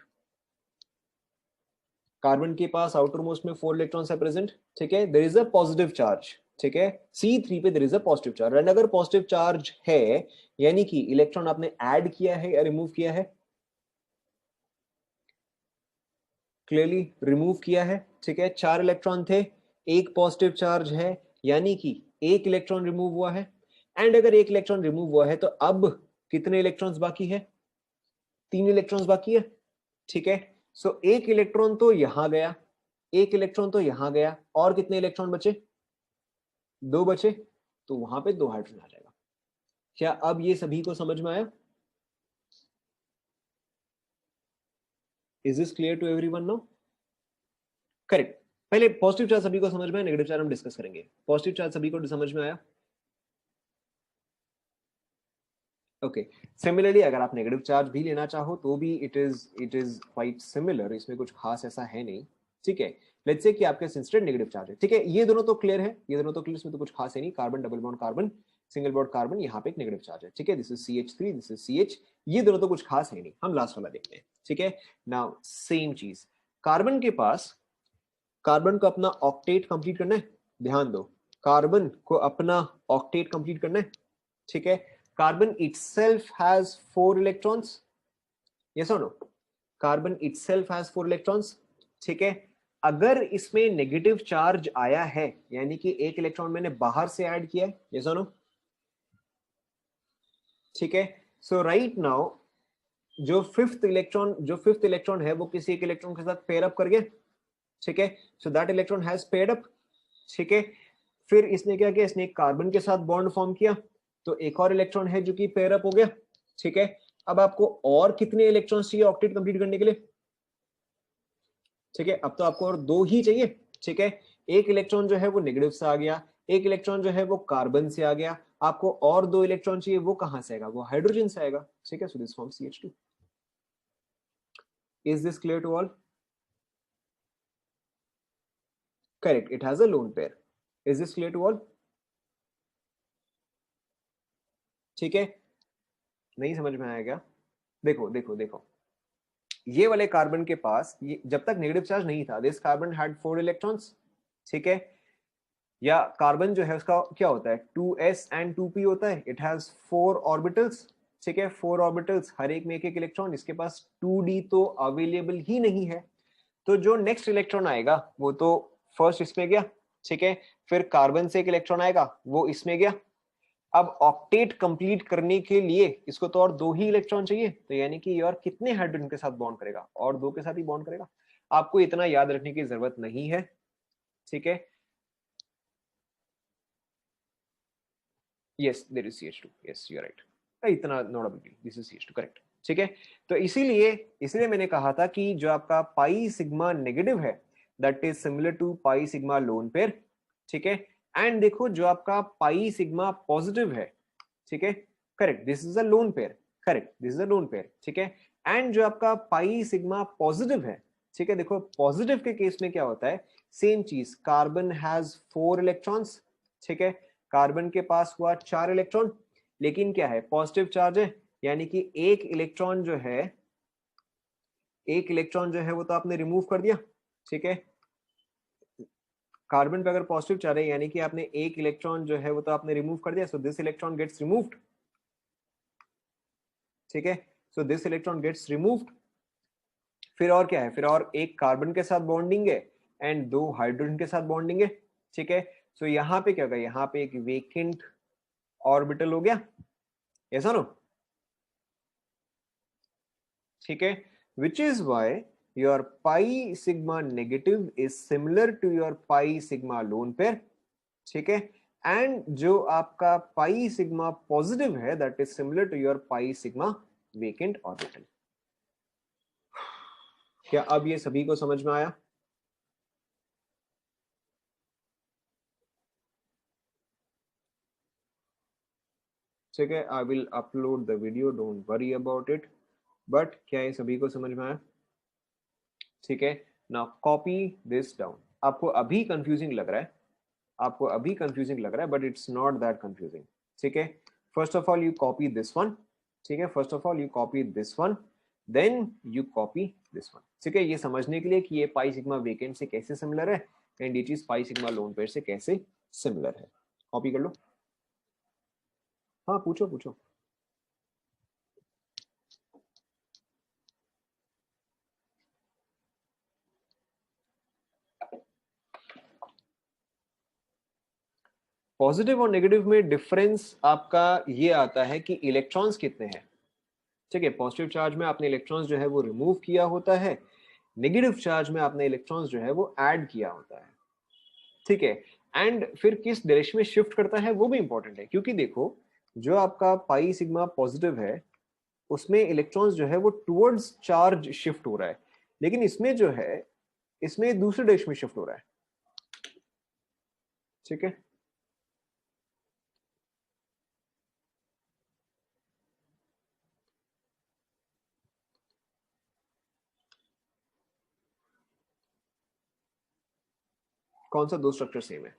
Carbon के पास आउटर मोस्ट में 4 इलेक्ट्रॉन्स आर प्रेजेंट। ठीक है, there is a positive charge. ठीक है, C3 पे there is a positive charge, and अगर पॉजिटिव चार्ज है यानी कि इलेक्ट्रॉन आपने ऐड किया है या रिमूव किया है? क्लियरली रिमूव किया है। ठीक है, 4 इलेक्ट्रॉन थे, एक पॉजिटिव चार्ज है, यानी कि एक इलेक्ट्रॉन रिमूव हुआ है। एंड अगर एक इलेक्ट्रॉन रिमूव हुआ है तो अब कितने इलेक्ट्रॉन्स बाकी है? 3 इलेक्ट्रॉन्स बाकी है। ठीक है, सो एक इलेक्ट्रॉन तो यहां गया, एक इलेक्ट्रॉन तो यहां गया, और कितने इलेक्ट्रॉन बचे? 2 बचे, तो वहां पे 2 हाइड्रोजन आ जाएगा। क्या अब ये सभी को समझ में आया? Is this clear to everyone now? Correct. पहले पॉजिटिव चार्ज सभी को समझ में आया, नेगेटिव चार्ज हम डिस्कस करेंगे। पॉजिटिव चार्ज सभी को समझ में आया? ओके, सिमिलरली अगर आप नेगेटिव चार्ज भी लेना चाहो तो भी इट इज क्वाइट सिमिलर, इसमें कुछ खास ऐसा है नहीं। ठीक है, लेट्स से कि आपके इंस्टेंट नेगेटिव चार्ज है। ठीक है, ये दोनों तो क्लियर है, ये दोनों तो क्लियर, इसमें तो कुछ खास है नहीं। Carbon double bond carbon, single bond carbon, यहाँ पे एक नेगेटिव चार्ज है। ठीक है, this is CH3, this is CH, ये दोनों तो कुछ खास है नहीं। हम लास्ट वाला देखते हैं। ठीक है, नाउ सेम चीज, कार्बन के पास, कार्बन को अपना ऑक्टेट कंप्लीट करना है। ध्यान दो, कार्बन को अपना ऑक्टेट कंप्लीट करना है। ठीक है, carbon itself has 4 electrons, yes or no? Carbon itself has 4 electrons। ठीक है, अगर इसमें नेगेटिव चार्ज आया है यानी कि एक इलेक्ट्रॉन मैंने बाहर से ऐड किया है, yes or no? ठीक है, सो राइट नाउ जो फिफ्थ इलेक्ट्रॉन है वो किसी एक इलेक्ट्रॉन के साथ पेयर अप कर गया। ठीक है, so that electron has paired up. ठीक है, फिर इसने क्या किया, इसने कार्बन के साथ बॉन्ड फॉर्म किया, तो एक और इलेक्ट्रॉन है जो कि पेयर अप हो गया। ठीक है, अब आपको और कितने इलेक्ट्रॉन्स चाहिए ऑक्टेट कंप्लीट करने के लिए? ठीक है, अब तो आपको और 2 ही चाहिए। ठीक है, एक इलेक्ट्रॉन जो है वो नेगेटिव से आ गया, एक इलेक्ट्रॉन जो है वो कार्बन से आ गया, आपको और 2 इलेक्ट्रॉन चाहिए, वो कहां से आएगा? वो हाइड्रोजन से आएगा। ठीक है, so this form CH2। Is this clear to all? Correct, it has a lone pair. Is this clear to all? ठीक है, नहीं समझ में आया क्या? देखो देखो देखो, ये वाले कार्बन के पास ये जब तक नेगेटिव चार्ज नहीं था, दिस कार्बन हैड 4 इलेक्ट्रॉन्स। ठीक है, या कार्बन जो है उसका क्या होता है, 2s एंड 2p होता है, इट हैज 4 ऑर्बिटल्स। ठीक है, 4 ऑर्बिटल्स, हर एक में एक एक इलेक्ट्रॉन, इसके पास 2d तो अवेलेबल ही नहीं है। तो जो नेक्स्ट इलेक्ट्रॉन आएगा वो तो फर्स्ट इसमें गया। ठीक है, फिर कार्बन से एक इलेक्ट्रॉन आएगा, वो इसमें गया। अब ऑक्टेट कंप्लीट करने के लिए इसको तो और 2 ही इलेक्ट्रॉन चाहिए, तो यानी कि ये और कितने हाइड्रोजन के साथ बॉन्ड करेगा? और 2 के साथ ही बॉन्ड करेगा। आपको इतना याद रखने की जरूरत नहीं है। ठीक है, yes there is CH2, yes you are right, इतना not a big deal, this is CH2, correct. ठीक है, तो इसीलिए मैंने कहा था कि जो आपका पाई सिग्मा नेगेटिव है that is similar to pi sigma lone pair. ठीक है, एंड देखो जो आपका पाई सिग्मा पॉजिटिव है, ठीक है, correct, this is a lone pair, correct, this is a lone pair. ठीक है, एंड जो आपका पाई सिग्मा पॉजिटिव है, ठीक है, देखो पॉजिटिव के केस में क्या होता है, सेम चीज, कार्बन हैज 4 इलेक्ट्रॉन्स। ठीक है, कार्बन के पास हुआ 4 इलेक्ट्रॉन, लेकिन क्या है, पॉजिटिव चार्ज है, यानी कि एक इलेक्ट्रॉन जो है एक इलेक्ट्रॉन जो है वो तो आपने रिमूव कर दिया, ठीक है। कार्बन पे अगर पॉजिटिव चार्ज है यानी कि आपने एक इलेक्ट्रॉन जो है वो तो आपने रिमूव कर दिया, so this electron gets removed, ठीक है। So this electron gets removed. फिर और क्या है, फिर और एक कार्बन के साथ बॉन्डिंग है एंड दो हाइड्रोजन के साथ बॉन्डिंग है, ठीक है। सो यहाँ पे क्या होगा, यहाँ पे एक वेकेंट ऑर्बिटल हो गया, ऐसा नो, ठीक है। Which is why your pi sigma negative is similar to your pi sigma lone pair, ठीक है। एंड जो आपका पाई सिग्मा पॉजिटिव है that is similar to your pi sigma vacant orbital. क्या अब ये सभी को समझ में आया? ठीक है, I will upload the video, don't worry about it, but क्या ये सभी को समझ में आया? ठीक है, नाउ कॉपी दिस डाउन। आपको अभी कंफ्यूजिंग लग रहा है, आपको अभी कंफ्यूजिंग लग रहा है, but it's not that confusing, ठीक है। First of all you copy this one, ठीक है, first of all you copy this one, then you copy this one, ठीक है। ये समझने के लिए कि ये पाई सिग्मा वेकेंट से कैसे सिमिलर है एंड ये चीज पाई सिग्मा लोन पेयर से कैसे सिमिलर है। कॉपी कर लो। हाँ पूछो पूछो। पॉजिटिव और नेगेटिव में डिफरेंस आपका ये आता है कि इलेक्ट्रॉन्स कितने हैं, ठीक है। पॉजिटिव चार्ज में आपने इलेक्ट्रॉन्स जो है वो रिमूव किया होता है, नेगेटिव चार्ज में आपने इलेक्ट्रॉन्स जो है वो ऐड किया होता है, ठीक है। एंड फिर किस डायरेक्शन में शिफ्ट करता है वो भी इंपॉर्टेंट है, क्योंकि देखो जो आपका पाई सिग्मा पॉजिटिव है उसमें इलेक्ट्रॉन्स जो है वो टुवर्ड्स चार्ज शिफ्ट हो रहा है, लेकिन इसमें जो है इसमें दूसरे डायरेक्शन में शिफ्ट हो रहा है, ठीक है। कौन सा दो स्ट्रक्चर सेम है?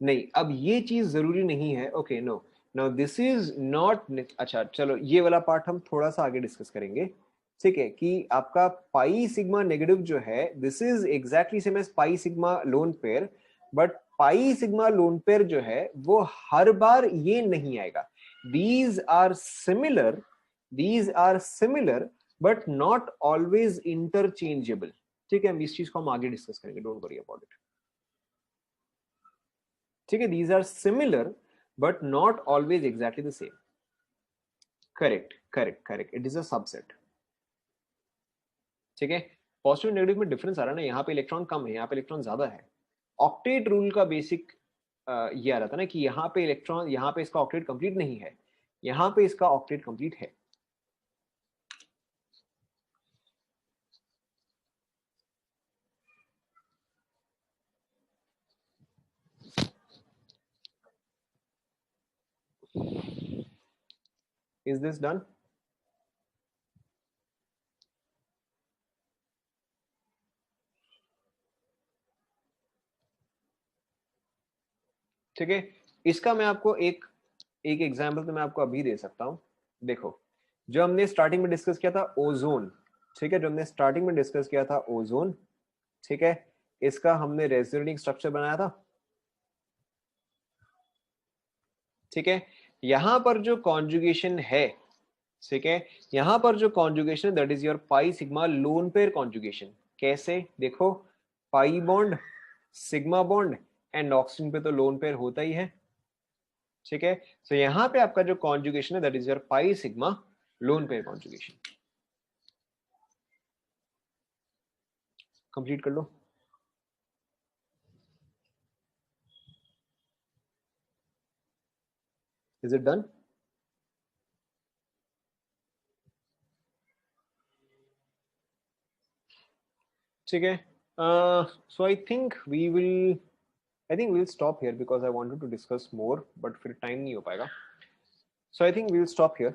नहीं, अब ये चीज जरूरी नहीं है, okay no, now this is not, अच्छा चलो ये वाला पार्ट हम थोड़ा सा आगे डिस्कस करेंगे, ठीक है। कि आपका पाई सिग्मा नेगेटिव जो है this is exactly same as pi sigma lone pair, but pi sigma lone pair जो है वो हर बार ये नहीं आएगा। These are similar, these are similar but not always interchangeable, ठीक है। हम इस चीज को हम आगे डिस्कस करेंगे, डोंट वरी अबाउट इट, ठीक है। These are similar but not always exactly the same, correct correct correct, it is a subset, ठीक है। पॉजिटिव नेगेटिव में डिफरेंस आ रहा है ना, यहाँ पे इलेक्ट्रॉन कम है, यहाँ पे इलेक्ट्रॉन ज्यादा है। ऑक्टेट रूल का बेसिक ये आ रहा था ना कि यहाँ पे इलेक्ट्रॉन, यहाँ पे इसका ऑक्टेट कंप्लीट नहीं है, यहाँ पे इसका ऑक्टेट कंप्लीट है। Is this done? ठीक है, इसका मैं आपको एक एक एग्जाम्पल तो मैं आपको अभी दे सकता हूं। देखो जो हमने स्टार्टिंग में डिस्कस किया था ओजोन, ठीक है, जो हमने स्टार्टिंग में डिस्कस किया था ओजोन, ठीक है, इसका हमने रेजोनेटिंग स्ट्रक्चर बनाया था, ठीक है। यहां पर जो कॉन्जुगेशन है, ठीक है, यहां पर जो conjugation that is your pi sigma lone pair conjugation. कैसे देखो, pi bond sigma bond and oxygen पे तो लोन पेयर होता ही है, ठीक है। सो यहां पे आपका जो कॉन्जुगेशन है that is your pi sigma lone pair conjugation. Complete कर लो। Is it done? ठीक है, so I think we'll stop here because I wanted to discuss more, but फिर टाइम नहीं हो पाएगा, so I think we'll stop here.